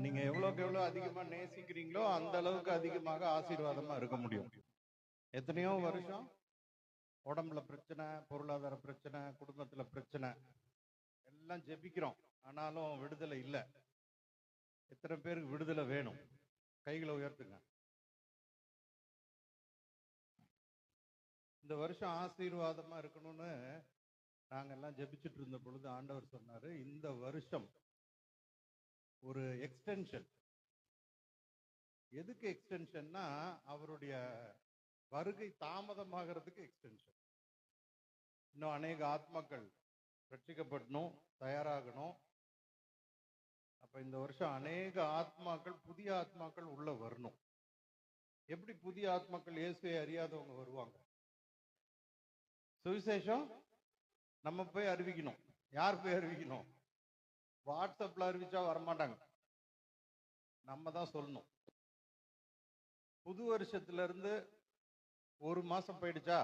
நீங்க எவ்வளவுக்கு எவ்வளவு அதிகமா நேசிக்கிறீங்களோ அந்த அளவுக்கு அதிகமாக ஆசீர்வாதமா இருக்க முடியும். எத்தனையோ வருஷம் உடம்புல பிரச்சனை, பொருளாதார பிரச்சனை, குடும்பத்துல பிரச்சனை, எல்லாம் ஜெபிக்கிறோம், ஆனாலும் விடுதலை இல்லை. எத்தனை பேருக்கு விடுதலை வேணும்? கைகளை உயர்த்துங்க. இந்த வருஷம் ஆசீர்வாதமா இருக்கணும்னு நாங்க எல்லாம் ஜெபிச்சுட்டு இருந்த பொழுது ஆண்டவர் சொன்னாரு, இந்த வருஷம் ஒரு எக்ஸ்டென்ஷன். எதுக்கு எக்ஸ்டென்ஷன்னா, அவருடைய வருகை தாமதமாகிறதுக்கு எக்ஸ்டென்ஷன். இன்னும் அநேக ஆத்மாக்கள் ரட்சிக்கப்படணும், தயாராகணும். அப்ப இந்த வருஷம் அநேக ஆத்மாக்கள், புதிய ஆத்மாக்கள் உள்ள வரணும். எப்படி புதிய ஆத்மாக்கள் இயேசுவை அறியாதவங்க வருவாங்க? சுவிசேஷம் நம்ம போய் அறிவிக்கணும். யார் போய் அறிவிக்கணும்? வாட்ஸ்அப்ல அறிவிச்சா வரமாட்டாங்க, நம்ம தான் சொல்லணும். புது வருஷத்துல இருந்து ஒரு மாசம் போயிடுச்சா?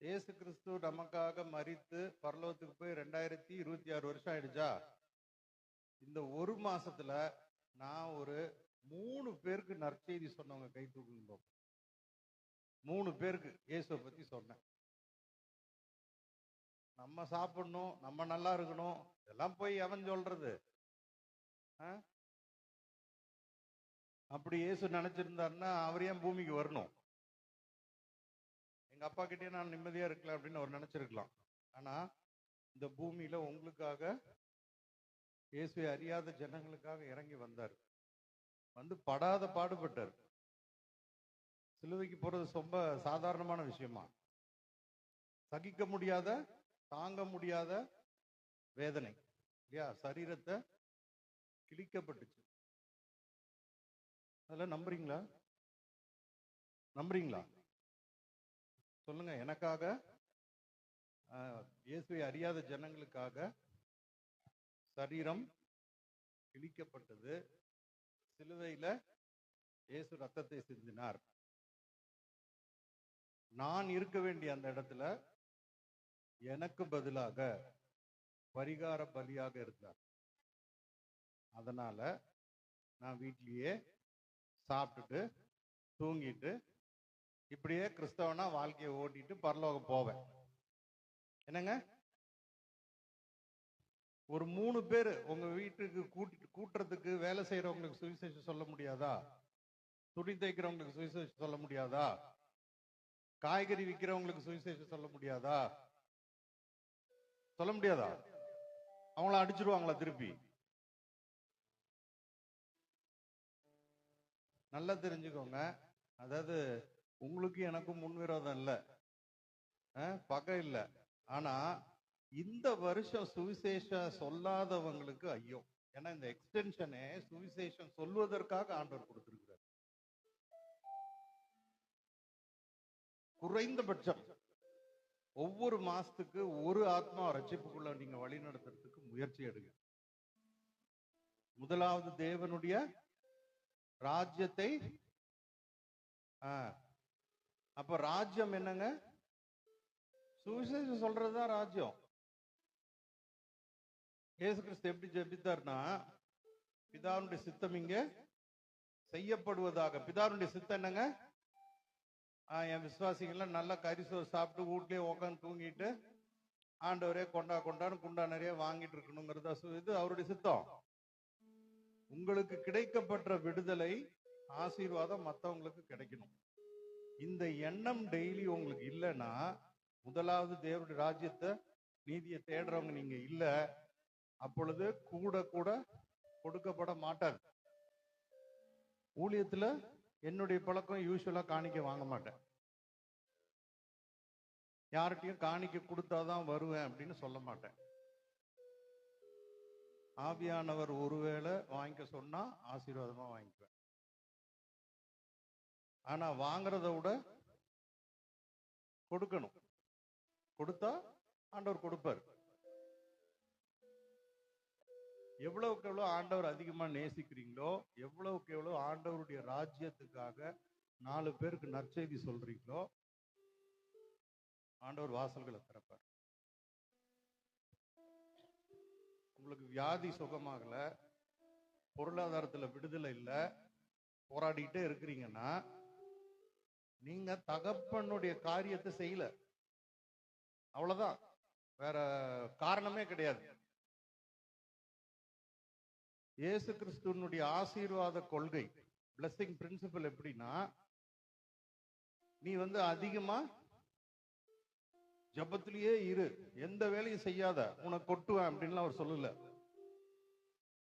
இயேசு கிறிஸ்து நமக்காக மரித்து பரலோகத்துக்கு போய் 2026 வருஷம் ஆயிடுச்சா? இந்த ஒரு மாசத்துல நான் ஒரு 3 பேருக்கு நற்செய்தி சொன்னவங்க கை தூக்குங்க. 3 பேருக்கு இயேசுவை பத்தி சொன்னேன். நம்ம சாப்பிடணும், நம்ம நல்லா இருக்கணும், இதெல்லாம் போய் எவன் சொல்றது? அப்படி இயேசு நினைச்சிருந்தாருன்னா அவர் ஏன் பூமிக்கு வரணும்? எங்க அப்பா கிட்டே நான் நிம்மதியா இருக்கலாம் அப்படின்னு அவர் நினைச்சிருக்கலாம். ஆனா இந்த பூமியில உங்களுக்காக, இயேசுவை அறியாத ஜனங்களுக்காக இறங்கி வந்தார். வந்து படாத பாடுபட்டார். சிலுவைக்கு போறது ரொம்ப சாதாரணமான விஷயமா? சகிக்க முடியாத, தாங்க முடியாத வேதனை இல்லையா? சரீரத்தை கிழிக்கப்பட்டுச்சு. அதெல்லாம் நம்புறீங்களா? நம்புறீங்களா? சொல்லுங்க. எனக்காக, இயேசுவை அறியாத ஜனங்களுக்காக சரீரம் கிழிக்கப்பட்டது. சிலுவையில இயேசு ரத்தத்தை சிந்தினார். நான் இருக்க வேண்டிய அந்த இடத்துல எனக்கு பதிலாக பரிகார பலியாக இருந்தார். அதனால நான் வீட்லயே சாப்பிட்டுட்டு தூங்கிட்டு இப்படியே கிறிஸ்தவனா வாழ்க்கையை ஓட்டிட்டு பரலோகம் போவேன். என்னங்க, ஒரு 3 பேர் உங்க வீட்டுக்கு கூட்டுறதுக்கு வேலை செய்யறவங்களுக்கு சுவிசேஷம் சொல்ல முடியாதா? துணி தைக்கிறவங்களுக்கு சுவிசேஷம் சொல்ல முடியாதா? காய்கறி விற்கிறவங்களுக்கு சுவிசேஷம் சொல்ல முடியாதா? சொல்ல முடியாதா? அவங்கள அடிச்சிருவாங்களா திருப்பி? நல்லா தெரிஞ்சுக்கோங்க. அதாவது உங்களுக்கு எனக்கும் முன்விரோதம் இல்லை, பகை இல்லை. ஆனா இந்த வருஷம் சுவிசேஷம் சொல்லாதவங்களுக்கு ஐயோ. ஏன்னா இந்த எக்ஸ்டென்ஷனே சுவிசேஷம் சொல்வதற்காக ஆண்டவர் கொடுத்திருக்கிறார். குறைந்தபட்சம் ஒவ்வொரு மாசத்துக்கு ஒரு ஆத்மா ரட்சிப்புக்குள்ள நீங்க வழி நடத்துறதுக்கு முயற்சி எடுங்க. முதலாவது தேவனுடைய ராஜ்யத்தை. அப்ப ராஜ்யம் என்னங்க? சுவிசேஷம் சொல்றதுதான் ராஜ்யம். இயேசு கிறிஸ்து எப்படி ஜெபித்தார்னா, பிதாவுடைய சித்தம் இங்க செய்யப்படுவதாக. பிதாவுடைய சித்தம் என்னங்க? என் விசுவாசிகள்லாம் நல்லா கரிசோறு சாப்பிட்டு வீட்லயே உட்காந்து தூங்கிட்டு ஆண்டவரே கொண்டான்னு குண்டா நிறைய வாங்கிட்டு இருக்கணுங்கிறதா இது அவருடைய சித்தம். உங்களுக்கு கிடைக்கப்பட்ட விடுதலை, ஆசீர்வாதம் மற்றவங்களுக்கு கிடைக்கணும். இந்த எண்ணம் டெய்லி உங்களுக்கு இல்லைன்னா, முதலாவது தேவனுடைய ராஜ்யத்தை, நீதியை தேடுறவங்க நீங்க இல்ல, அப்பொழுது கூட கூட கொடுக்கப்பட மாட்டார். ஊழியத்துல என்னுடைய பழக்கம் யூசுவலா காணிக்க வாங்க மாட்டேன். யார்கிட்டையும் காணிக்க கொடுத்தாதான் வருவேன் அப்படின்னு சொல்ல மாட்டேன். ஆவியானவர் ஒருவேளை வாங்கிக்க சொன்னா ஆசீர்வாதமா வாங்கிக்குவேன். ஆனா வாங்குறத விட கொடுக்கணும். கொடுத்தா ஆண்டவர் கொடுப்பார். எவ்வளவுக்கு எவ்வளவு ஆண்டவர் அதிகமா நேசிக்கிறீங்களோ, எவ்வளவுக்கு எவ்வளவு ஆண்டவருடைய ராஜ்யத்துக்காக 4 பேருக்கு நற்செய்தி சொல்றீங்களோ, ஆண்டவர் வாசல்களை திறப்பார். உங்களுக்கு வியாதி சுகமாகல, பொருளாதாரத்துல விடுதலை இல்ல, போராடிட்டே இருக்கிறீங்கன்னா நீங்க தகப்பனுடைய காரியத்தை செய்யல, அவ்வளவுதான். வேற காரணமே கிடையாது. இயேசு கிறிஸ்துவனுடைய ஆசீர்வாத கொள்கை, பிளஸிங் பிரின்சிபல் எப்படின்னா, நீ அதிகமா ஜபத்திலேயே இரு, எந்த வேலையும் செய்யாத, உனக்கு கொட்டுவேன் அப்படின்னு அவர் சொல்லல.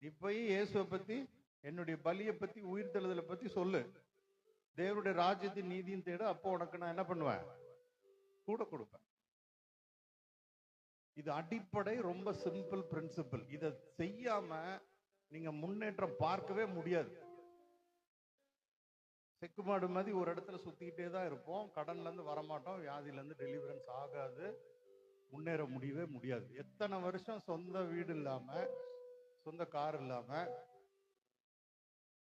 நீ போய் இயேசுவை பத்தி, என்னுடைய பலியை பத்தி, உயிர்த்தெழுதலை பத்தி சொல்லு, தேவனுடைய ராஜ்யத்தின் நீதியும் தேட, அப்போ உனக்கு நான் என்ன பண்ணுவேன், கூட கொடுப்பேன். இது அடிப்படை, ரொம்ப சிம்பிள் பிரின்சிபல். இதை செய்யாம நீங்க முன்னேற்றம் பார்க்கவே முடியாது. செக்குமாடு மாதிரி ஒரு இடத்துல சுத்திக்கிட்டே தான் இருப்போம், கடன்ல இருந்து வரமாட்டோம், வியாதியில இருந்து டெலிவரன்ஸ் ஆகாது, முன்னேற முடியவே முடியாது. எத்தனை வருஷம் சொந்த வீடு இல்லாம, சொந்த கார் இல்லாம,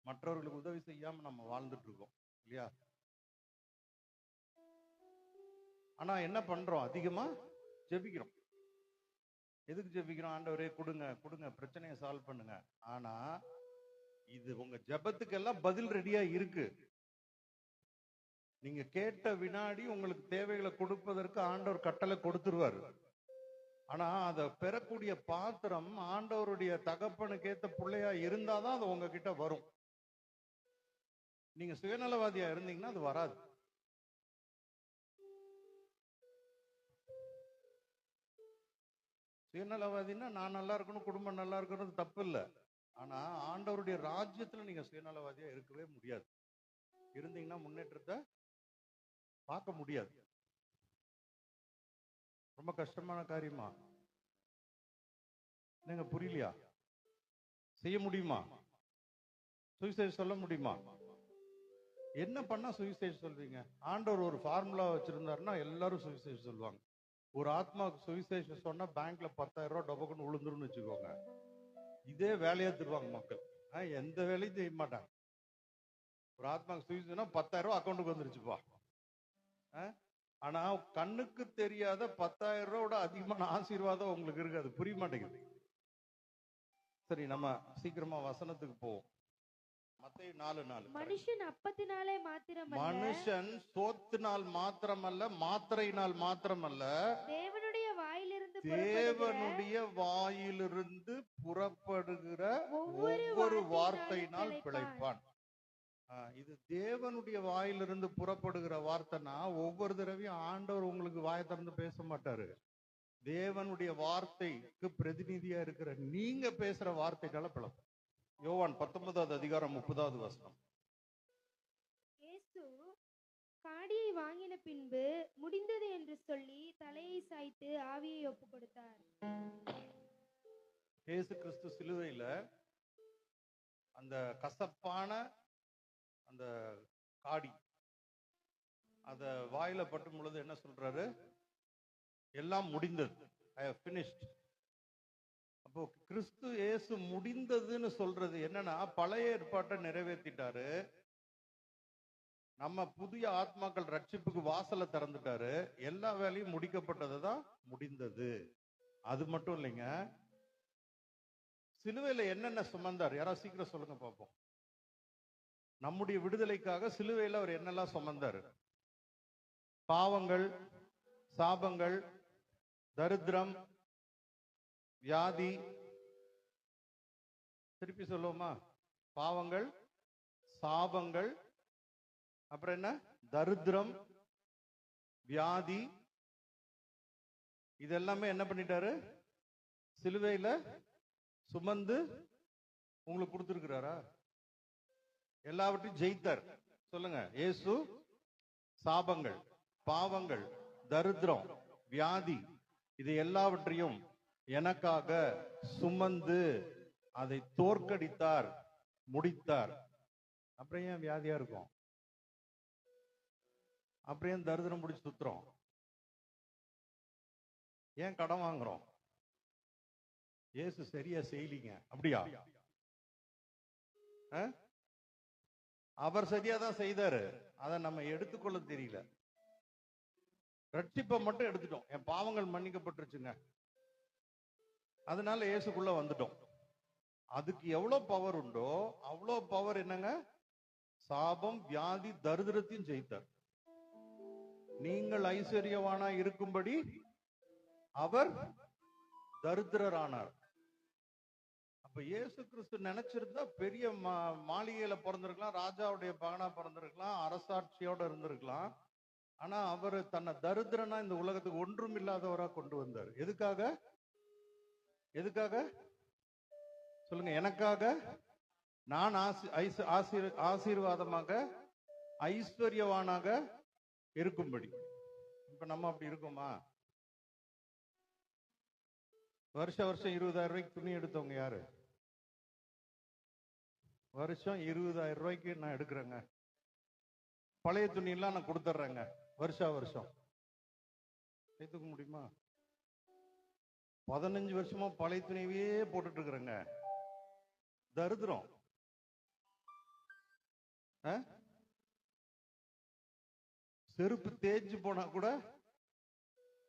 மற்றவர்களுக்கு உதவி செய்யாம நம்ம வாழ்ந்துட்டு இருக்கோம் இல்லையா? ஆனா என்ன பண்றோம், அதிகமா ஜெபிக்கிறோம். எதுக்கு ஜெபிக்கிறோம்? ஆண்டவரே கொடுங்க கொடுங்க, பிரச்சனையை சால்வ் பண்ணுங்க. ஆனா இது உங்க ஜெபத்துக்கெல்லாம் பதில் ரெடியா இருக்கு. நீங்க கேட்ட வினாடி உங்களுக்கு தேவைகளை கொடுப்பதற்கு ஆண்டவர் கட்டளை கொடுத்துருவாரு. ஆனா அதை பெறக்கூடிய பாத்திரம் ஆண்டவருடைய தகப்பனுக்கு ஏத்த பிள்ளையா இருந்தாதான் அது உங்ககிட்ட வரும். நீங்க சுயநலவாதியா இருந்தீங்கன்னா அது வராது. சுயநலவாதின்னா நான் நல்லா இருக்கணும், குடும்பம் நல்லா இருக்கணும், தப்பு இல்லை. ஆனா ஆண்டவருடைய ராஜ்யத்துல நீங்க சுயநலவாதியா இருக்கவே முடியாது. இருந்தீங்கன்னா முன்னேற்றத்தை பார்க்க முடியாது. ரொம்ப கஷ்டமான காரியமா? நீங்க புரியலையா? செய்ய முடியுமா? சுவிசேஷம் சொல்ல முடியுமா? என்ன பண்ணா சுவிசேஷம் சொல்வீங்க? ஆண்டவர் ஒரு ஃபார்முலா வச்சிருந்தாருன்னா எல்லாரும் சுவிசேஷம் சொல்லுவாங்க. ஒரு ஆத்மாவுக்கு சுவிசேஷம் சொன்னா பேங்க்ல 10,000 ரூபாய் டொபக்குன்னு விழுந்துருன்னு வச்சுக்கோங்க. இதே வேலையா தருவாங்க மக்கள். எந்த வேலையும் செய்ய மாட்டாங்க. ஒரு ஆத்மாவுக்கு சுவிசேஷம்னா 10,000 ரூபாய் அக்கௌண்ட்டுக்கு வந்துருச்சுப்பா. ஆனா கண்ணுக்கு தெரியாத 10,000 ரூபாயோட அதிகமான ஆசீர்வாதம் உங்களுக்கு இருக்கு. அது புரிய மாட்டேங்குது. சரி, நம்ம சீக்கிரமா வசனத்துக்கு போவோம். மத்தேயு 4:4. மனுஷன் அப்பத்தினாலே மாத்திரமல்ல, மனுஷன் சோத்தினால் மாத்திரமல்ல, மாத்திரையினால் மாத்திரமல்ல, தேவனுடைய வாயிலிருந்து புறப்படுகிற ஒவ்வொரு வார்த்தையினால் பிழைப்பான். இது தேவனுடைய வாயிலிருந்து புறப்படுகிற வார்த்தைனா, ஒவ்வொரு தடவையும் ஆண்டவர் உங்களுக்கு வாயை திறந்து பேச மாட்டாரு. தேவனுடைய வார்த்தைக்கு பிரதிநிதியா இருக்கிற நீங்க பேசுற வார்த்தைகளை பிளப்ப. யோவான் 19வது அதிகாரம் 30வது வசனம். இயேசு காடியை வாங்கின பின்பு முடிந்தது என்று சொல்லி தலையை சாய்த்து ஆவியை ஒப்பு கொடுத்தார். இயேசு கிறிஸ்து சிலுவையில அந்த கசப்பான அந்த காடி அத வாயில பட்டும் பொழுது என்ன சொல்றாரு? எல்லாம் முடிந்தது, ஐ ஹவ் finished. அப்போ கிறிஸ்து இயேசு முடிந்ததுன்னு சொல்றது என்னன்னா, பழைய ஏற்பாட்டை நிறைவேற்றிட்டாரு, நம்ம புதிய ஆத்மாக்கள் ரட்சிப்புக்கு வாசலை திறந்துட்டாரு, எல்லா வேலையும் முடிக்கப்பட்டது தான் முடிந்தது. அது மட்டும் இல்லைங்க, சிலுவையில என்னென்ன சுமந்தார்? யாராவது சீக்கிரம் சொல்லுங்க பார்ப்போம். நம்முடைய விடுதலைக்காக சிலுவையில் அவர் என்னெல்லாம் சுமந்தார்? பாவங்கள், சாபங்கள், தரித்திரம், வியாதி. திருப்பி சொல்லுவோமா? பாவங்கள், சாபங்கள், அப்புறம் என்ன? தரித்திரம், வியாதி. இதெல்லாமே என்ன பண்ணிட்டாரு? சிலுவையில சுமந்து உங்களுக்கு கொடுத்திருக்கிறாரா? எல்லாவற்றையும் ஜெயித்தார். சொல்லுங்க. இயேசு சாபங்கள், பாவங்கள், தரித்திரம், வியாதி, இது எல்லாவற்றையும் எனக்காக சுமந்து அதை தோற்கடித்தார், முடித்தார். அப்புறம் ஏன் வியாதியா இருக்கும்? அப்புறம் ஏன் தரித்திரம் பிடிச்சி சுத்துறோம்? ஏன் கடன் வாங்குறோம்? இயேசு சரியா செய்யலீங்க. அப்படியா? அவர் சரியா தான் செய்தாரு, அதை நம்ம எடுத்துக்கொள்ள தெரியல. ரட்சிப்பை மட்டும் எடுத்துட்டோம். என் பாவங்கள் மன்னிக்கப்பட்டுருச்சுங்க, அதனால இயேசுக்குள்ள வந்துட்டோம். அதுக்கு எவ்வளவு பவர் உண்டோ அவ்வளோ பவர் என்னங்க? சாபம், வியாதி, தரித்திரத்தையும் ஜெயித்தார். நீங்கள் ஐஸ்வர்யவானா இருக்கும்படி அவர் தரித்திரரானார். அப்ப இயேசு கிறிஸ்து நினைச்சிருந்தா பெரிய மாளிகையில பிறந்திருக்கலாம், ராஜாவுடைய பகனா பிறந்திருக்கலாம், அரசாட்சியோட இருந்திருக்கலாம். ஆனா அவர் தன்னை தரித்திரனா இந்த உலகத்துக்கு ஒன்றும் இல்லாதவரா கொண்டு வந்தார். எதுக்காக? எதுக்காக சொல்லுங்க? எனக்காக, நான் ஆசீர்வாதமாக ஐஸ்வர்யவானாக இருக்கும்படி. இப்ப நம்ம அப்படி இருக்கோமா? வருஷம் 20,000 ரூபாய்க்கு துணி எடுத்தவங்க யாரு? வருஷம் 20,000 ரூபாய்க்கு நான் எடுக்கிறேங்க. பழைய துணி எல்லாம் நான் கொடுத்துட்றேங்க. வருஷம் எடுத்துக்க முடியுமா? 15 வருஷமா பழைய துணியவே போட்டுட்டு இருக்கிறேங்க. தரித்திரம். செருப்பு தேய்ச்சி போனா கூட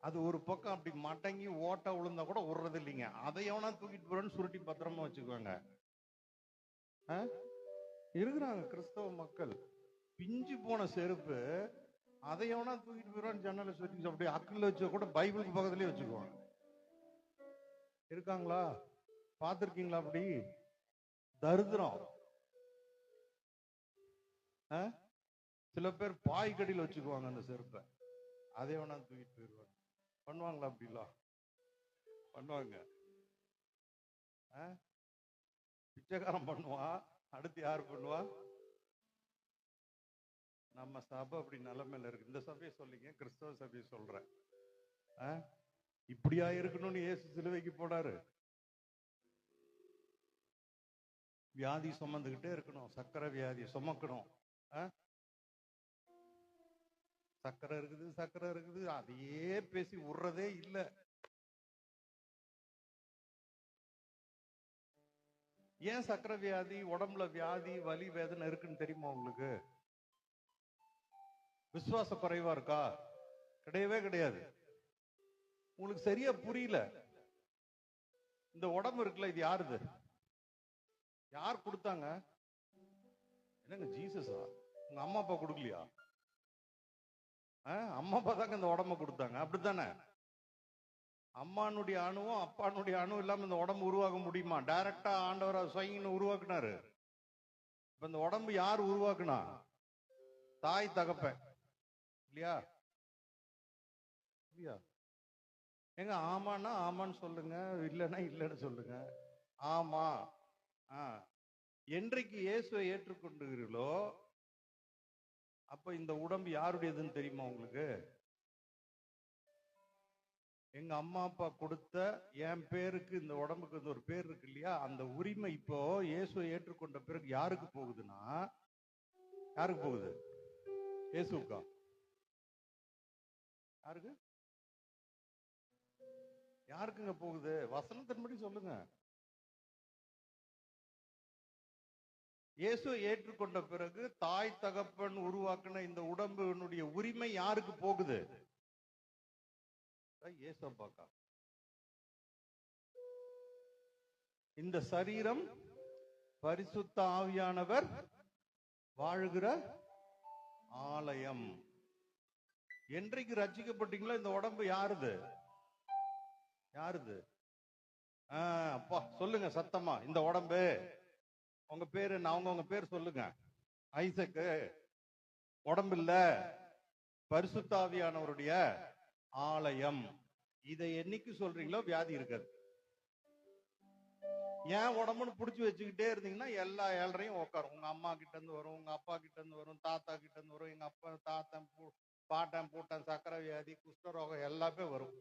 அது ஒரு பக்கம் அப்படி மடங்கி ஓட்ட விழுந்தா கூட விடுறது இல்லைங்க. அதை எவனா தூக்கிட்டு போறேன்னு சுருட்டி பத்திரமா வச்சுக்குவாங்க. இருக்கிறாங்க கிறிஸ்தவ மக்கள். பிஞ்சு போன செருப்பு அதை எவனா தூக்கிட்டு போறான்னு ஜன்னல சுருட்டி அப்படியே அக்கில் வச்ச கூட பைபிளுக்கு பக்கத்துலயே வச்சுக்குவாங்க. இருக்காங்களா? பார்த்திருக்கீங்களா? அப்படி தரித்திரம். சில பேர் பாய்கடியில் வச்சுக்குவாங்க அந்த செருப்பை. அதை வேணா தூக்கிட்டு போயிடுவாங்க. பண்ணுவாங்களா? அப்படிலாம் பண்ணுவாங்க. பிச்சைக்காரன் பண்ணுவா. அடுத்து யார் பண்ணுவா? நம்ம சபை அப்படி நிலைமையில இருக்கு. இந்த சபையை சொல்லிங்க, கிறிஸ்தவ சபையை சொல்றேன். இப்படியா இருக்கணும்னு இயேசு சிலுவைக்கு போனாரு. வியாதி சுமந்துகிட்டே இருக்கணும். சக்கரை வியாதி சுமக்கணும். சக்கரை இருக்குது அதையே பேசி விடுறதே இல்லை. ஏன் சக்கரை வியாதி, உடம்புல வியாதி, வலி, வேதனை இருக்குன்னு தெரியுமா உங்களுக்கு? விசுவாச குறைவா இருக்கா? கிடையவே கிடையாது. உங்களுக்கு சரியா புரியல. இந்த உடம்பு இருக்குல்ல, இது யாருது? யார் கொடுத்தாங்க? என்னங்க ஜீசஸா? உங்க அம்மா அப்பா கொடுக்கலையா? அம்மா அப்பா தாங்க இந்த உடம்ப கொடுத்தாங்க. அப்படித்தானே? அம்மானுடைய அணுவும் அப்பானுடைய அணுவும் இல்லாம இந்த உடம்பு உருவாக முடியுமா? டைரக்டா ஆண்டவரா சுயங்கின்னு உருவாக்குனாரு. இப்ப இந்த உடம்பு யார் உருவாக்குனா? தாய் தகப்பன் இல்லையா? இல்லையா? எங்க ஆமான்னா ஆமான்னு சொல்லுங்க, இல்லைன்னா இல்லைன்னு சொல்லுங்க. ஆமா. என்றைக்கு இயேசுவை ஏற்றுக்கொண்டுகிறீர்களோ அப்ப இந்த உடம்பு யாருடையதுன்னு தெரியுமா உங்களுக்கு? எங்க அம்மா அப்பா கொடுத்த என் பேருக்கு இந்த உடம்புக்கு ஒரு பேர் இருக்கு இல்லையா? அந்த உரிமை இப்போ இயேசுவை ஏற்றுக்கொண்ட பிறகு யாருக்கு போகுதுன்னா, யாருக்கு போகுது? இயேசுக்கா? யாருக்கு? யாருக்குங்க போகுது? வசனத்தின்படி சொல்லுங்க. இயேசு ஏற்றுக்கொண்ட பிறகு தாய் தகப்பன் உருவாக்கின இந்த உடம்பினுடைய உரிமை யாருக்கு போகுது? இயேசுப்பாக்கா. இந்த சரீரம் பரிசுத்த ஆவியானவர் வாழுகிற ஆலயம். என்றைக்கு ரட்சிக்கப்பட்டீங்களோ இந்த உடம்பு யாருது? யாருது? அப்பா சொல்லுங்க சத்தமா. இந்த உடம்பு உங்க பேரு என்ன? உங்க பேர் சொல்லுங்க. ஐசக்கு. உடம்பு இல்ல, பரிசுத்த ஆவியானவருடைய ஆலயம். இதை என்னைக்கு சொல்றீங்களோ வியாதி இருக்காது. ஏன் உடம்புன்னு புடிச்சு வச்சுக்கிட்டே இருந்தீங்கன்னா எல்லா ஏழரையும் உட்காரும். உங்க அம்மா கிட்ட இருந்து வரும், உங்க அப்பா கிட்ட இருந்து வரும், தாத்தா கிட்ட இருந்து வரும். எங்க அப்பா தாத்தன் பாட்டன் பூட்டன் சக்கரை வியாதி, குஷ்டரோகம் எல்லாமே வரும்.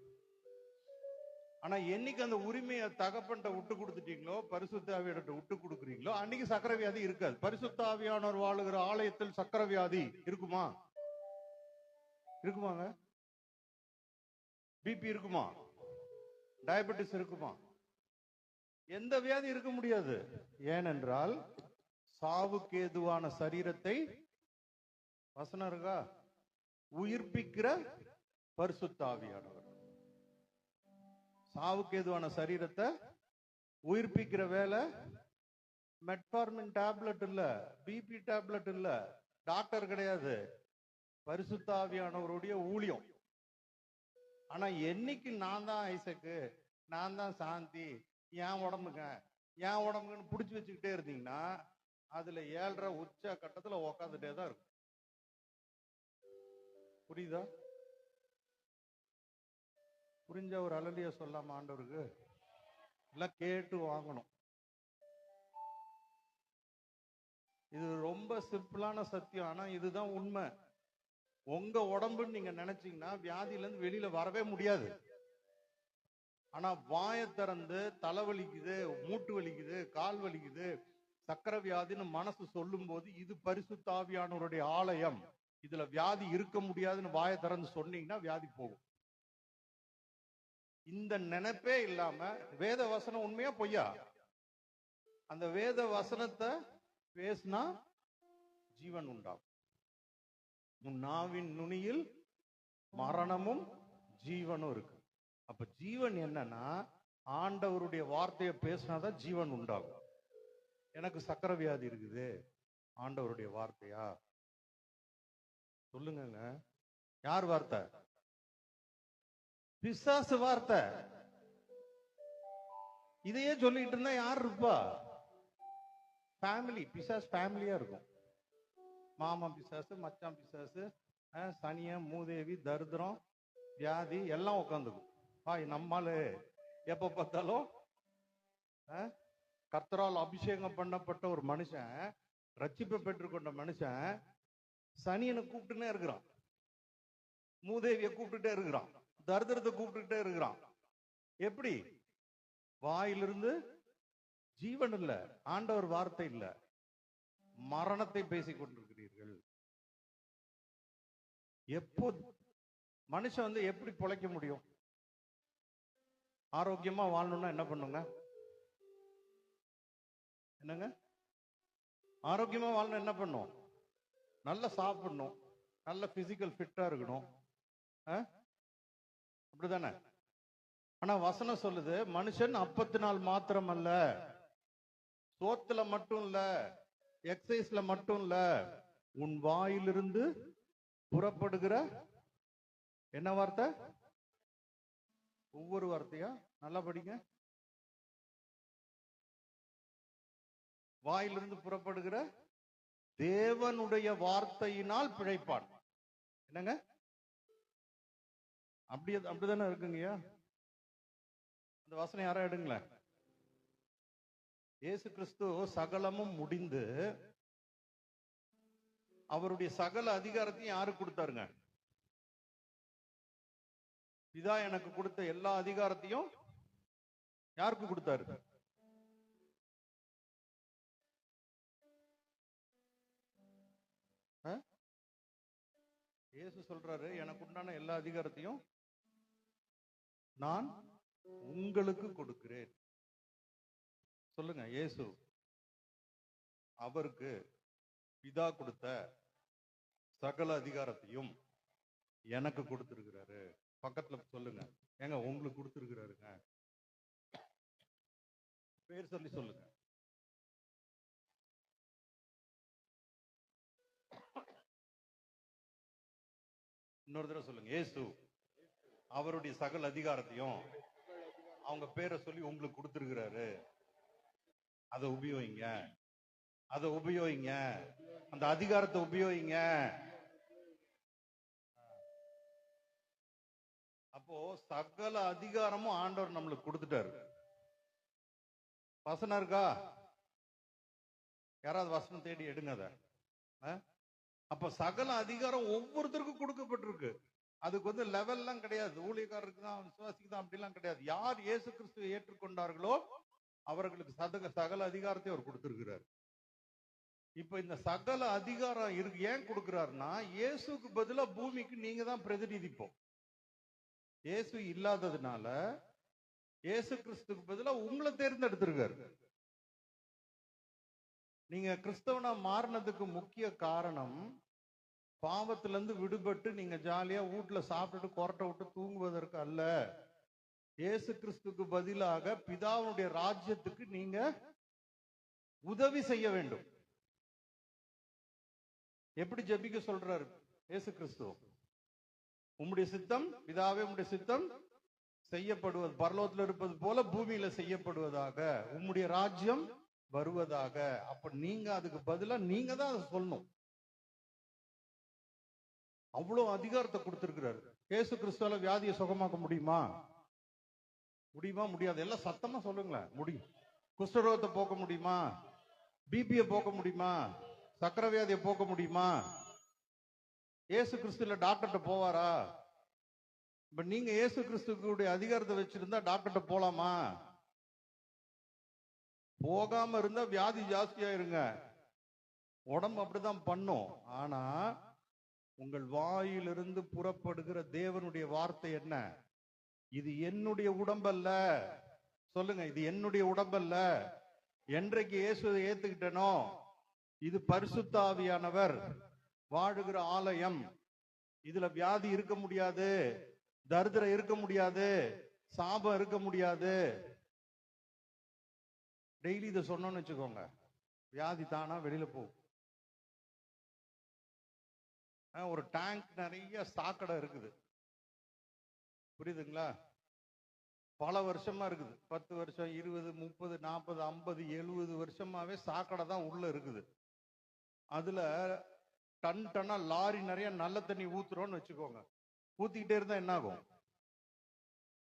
ஆனா என்னைக்கு அந்த உரிமையை தகப்பன்ட்ட விட்டு கொடுத்துட்டீங்களோ, பரிசுத்த ஆவியானவர்ட்ட விட்டு கொடுக்குறீங்களோ, அன்னைக்கு சக்கரை வியாதி இருக்காது. பரிசுத்த ஆவியானவர் வாழுகிற ஆலயத்தில் சக்கரை வியாதி இருக்குமா? இருக்குமாங்க? பிபி இருக்குமா? டயபெட்டிஸ் இருக்குமா? எந்த வியாதி இருக்க முடியாது. ஏனென்றால் சாவுக்கு ஏதுவான சரீரத்தை, வசனம் இருக்கா, உயிர்ப்பிக்கிற பரிசுத்த ஆவியானவர். சாவுக்கு ஏதுவான சரீரத்தை உயிர்ப்பிக்கிற வேலை மெட்ஃபார்மின் டேப்லெட் இல்ல, பிபி டேப்லெட் இல்ல, டாக்டர் கிடையாது, பரிசுத்த ஆவியானவருடைய ஊழியம். ஆனா என்னைக்கு நான் தான் ஐசக்கு, நான் தான் சாந்தி, என் உடம்புக்குன்னு பிடிச்சி வச்சுக்கிட்டே இருந்தீங்கன்னா அதுல 7:30 உச்ச கட்டத்துல உக்காந்துட்டே தான் இருக்கும். புரியுதா? புரிஞ்ச ஒரு அலலியா சொல்லாம ஆண்டவருக்கு எல்லாம் கேட்டு வாங்கணும். இது ரொம்ப சிம்பிளான சத்தியம், ஆனா இதுதான் உண்மை. உங்க உடம்புன்னு நீங்க நினைச்சீங்கன்னா வியாதியில இருந்து வெளியில வரவே முடியாது. ஆனா வாயை திறந்து தலைவலிக்குது, மூட்டு வலிக்குது, கால் வலிக்குது, சக்கரை வியாதின்னு மனசு சொல்லும் போது இது பரிசுத்த ஆவியானவருடைய ஆலயம், இதுல வியாதி இருக்க முடியாதுன்னு வாயை திறந்து சொன்னீங்கன்னா வியாதி போகும். இந்த நினைப்பே இல்லாம வேத வசனம் உண்மையா பொய்யா? அந்த வேத வசனத்தை பேசினா ஜீவன் உண்டாகும். உன் நாவின் நுனியில் மரணமும் ஜீவனும் இருக்கு. அப்ப ஜீவன் என்னன்னா ஆண்டவருடைய வார்த்தையை பேசினாதான் ஜீவன் உண்டாகும். எனக்கு சக்கரை வியாதி இருக்குது, ஆண்டவருடைய வார்த்தையா? சொல்லுங்க, யார் வார்த்தை? பிசாசு வார்த்தை. இதையே சொல்லிட்டு இருந்தா யார் இருப்பா? ஃபேமிலி பிசாசு ஃபேமிலியா இருக்கும். மாமா பிசாசு, மச்சான் பிசாசு, சனிய, மூதேவி, தரித்திரம், வியாதி எல்லாம் உட்காந்துக்கும். நம்மால எப்ப பார்த்தாலும் கர்த்தரால் அபிஷேகம் பண்ணப்பட்ட ஒரு மனுஷன், ரட்சிப்பை பெற்றுக்கொண்ட மனுஷன் சனியனை கூப்பிட்டுனே இருக்கிறான், மூதேவியை கூப்பிட்டுட்டே இருக்கிறான், தரித்திரத்தை கூப்பிட்டுட்டே இருக்கிறான். எப்படி? வாயிலிருந்து ஜீவன் இல்ல, ஆண்டவர் வார்த்தை இல்ல, மரணத்தை பேசிக் கொண்டிருக்கிறீர்கள். எப்போ மனுஷன் எப்படி பொழைக்க முடியும்? ஆரோக்கியமா வாழணும்னா என்ன பண்ணுங்க? என்னங்க? ஆரோக்கியமா வாழணும் என்ன பண்ணும்? நல்லா சாப்பிடணும், நல்ல பிசிக்கல் ஃபிட்டா இருக்கணும், அப்படிதானே? ஆனா வசனம் சொல்லுது, மனுஷன் அப்பத்தினால் மாத்திரம் அல்ல, சோத்துல மட்டும் இல்ல, எக்ஸசைஸ்ல மட்டும் இல்ல, உன் வாயிலிருந்து புறப்படுகிற என்ன வார்த்தை? ஒவ்வொரு வார்த்தையா நல்லா படிங்க. வாயிலிருந்து புறப்படுகிற தேவனுடைய வார்த்தையினால் பிழைப்பான். என்னங்க? அப்படிதானே இருக்குங்கய்யா? அந்த வசனம் யாரா எடுங்களேன். இயேசு கிறிஸ்து சகலமும் முடிந்து அவருடைய சகல அதிகாரத்தையும் யாருக்கு கொடுத்தாருங்க? பிதா எனக்கு கொடுத்த எல்லா அதிகாரத்தையும் யாருக்கு கொடுத்தாரு? இயேசு சொல்றாரு, எனக்கு உண்டான எல்லா அதிகாரத்தையும் நான் உங்களுக்கு கொடுக்கிறேன். சொல்லுங்க, இயேசு அவருக்கு பிதா கொடுத்த சகல அதிகாரத்தையும் எனக்கு கொடுத்திருக்கிறாரு. பக்கத்துல சொல்லுங்க, ஏங்க உங்களுக்கு கொடுத்திருக்கிறாருங்க. பேர் சொல்லி சொல்லுங்க. இன்னொரு தடவை சொல்லுங்க, இயேசு அவருடைய சகல அதிகாரத்தையும் அவங்க பேரை சொல்லி உங்களுக்கு கொடுத்திருக்கிறாரு. அதை உபயோகிங்க, அதை உபயோகிங்க, அந்த அதிகாரத்தை உபயோகிங்க. அப்போ சகல அதிகாரமும் ஆண்டவர் நம்மளுக்கு கொடுத்துட்டாரு. வசனம் இருக்கா? யாராவது வசனம் தேடி எடுங்க அத. அப்ப சகல அதிகாரம் ஒவ்வொருத்தருக்கும் கொடுக்கப்பட்டிருக்கு. அதுக்கு லெவல் எல்லாம் கிடையாது, ஊழியக்காரருக்கு தான், விசுவாசிக்கு தான், அப்படிலாம் கிடையாது. யார் இயேசு கிறிஸ்துவை ஏற்றுக்கொண்டார்களோ அவர்களுக்கு சகல அதிகாரத்தை அவர் கொடுத்திருக்கிறார். இப்ப இந்த சகல அதிகாரம் இருக்கு, ஏன் கொடுக்கிறாருன்னா இயேசுக்கு பதிலா பூமிக்கு நீங்க தான் பிரதிநிதிப்போம். இயேசு இல்லாததுனால இயேசு கிறிஸ்துக்கு பதிலா உங்களை தேர்ந்தெடுத்திருக்காரு. நீங்க கிறிஸ்தவனா மாறினதுக்கு முக்கிய காரணம் பாவத்திலிருந்து விடுபட்டு நீங்க ஜாலியா வீட்டுல சாப்பிட்டுட்டு கொரட்டை விட்டு தூங்குவதற்கு அல்ல. இயேசு கிறிஸ்துக்கு பதிலாக பிதாவுடைய ராஜ்யத்துக்கு நீங்க உதவி செய்ய வேண்டும். எப்படி ஜெபிக்க சொல்றாரு இயேசு கிறிஸ்து? உம்முடைய சித்தம் பிதாவே, உம்முடைய சித்தம் செய்யப்படுவது பரலோகத்தில் இருப்பது போல பூமியில செய்யப்படுவதாக, உம்முடைய ராஜ்யம் வருவதாக. அப்ப நீங்க அதுக்கு பதிலா நீங்க தான் அதை சொல்லணும். அவ்வளவு அதிகாரத்தை கொடுத்திருக்கிறாரு. இயேசு கிறிஸ்துவால வியாதியை சுகமாக்க முடியுமா? முடியுமா? முடியாது. எல்லாம் சத்தமா சொல்லுங்களேன். முடியும். குஷ்டரோகத்தை போக்க முடியுமா? பிபியை போக்க முடியுமா? சக்கரை வியாதியை போக்க முடியுமா? இயேசு கிறிஸ்துல டாக்டர்கிட்ட போவாரா? இப்ப நீங்க இயேசு கிறிஸ்துடைய அதிகாரத்தை வச்சிருந்தா டாக்டர்கிட்ட போலாமா? போகாம இருந்தா வியாதி ஜாஸ்தியாயிருங்க. உடம்பு அப்படிதான் பண்ணும். ஆனா உங்கள் வாயிலிருந்து புறப்படுகிற தேவனுடைய வார்த்தை என்ன? இது என்னுடைய உடம்பல்ல. சொல்லுங்க, இது என்னுடைய உடம்பல்ல. என்றைக்கு இயேசுவை ஏத்துக்கிட்டனோ, இது பரிசுத்த ஆவியானவர் வாழுகிற ஆலயம். இதுல வியாதி இருக்க முடியாது, தரித்திரம் இருக்க முடியாது, சாபம் இருக்க முடியாது. டெய்லி இதை சொன்னோம்னு வச்சுக்கோங்க, வியாதி தானா வெளியில போகும். ஒரு டேங்க் நிறைய சாக்கடை இருக்குது, புரியுதுங்களா? பல வருஷமா இருக்குது. 10 வருஷம், 20, 30, 40, 50, 70 வருஷமாவே சாக்கடை தான் உள்ள இருக்குது. அதுல டன் டன்னா லாரி நிறைய நல்ல தண்ணி ஊத்துறோம்னு வச்சுக்கோங்க. ஊத்திக்கிட்டே இருந்தா என்ன ஆகும்?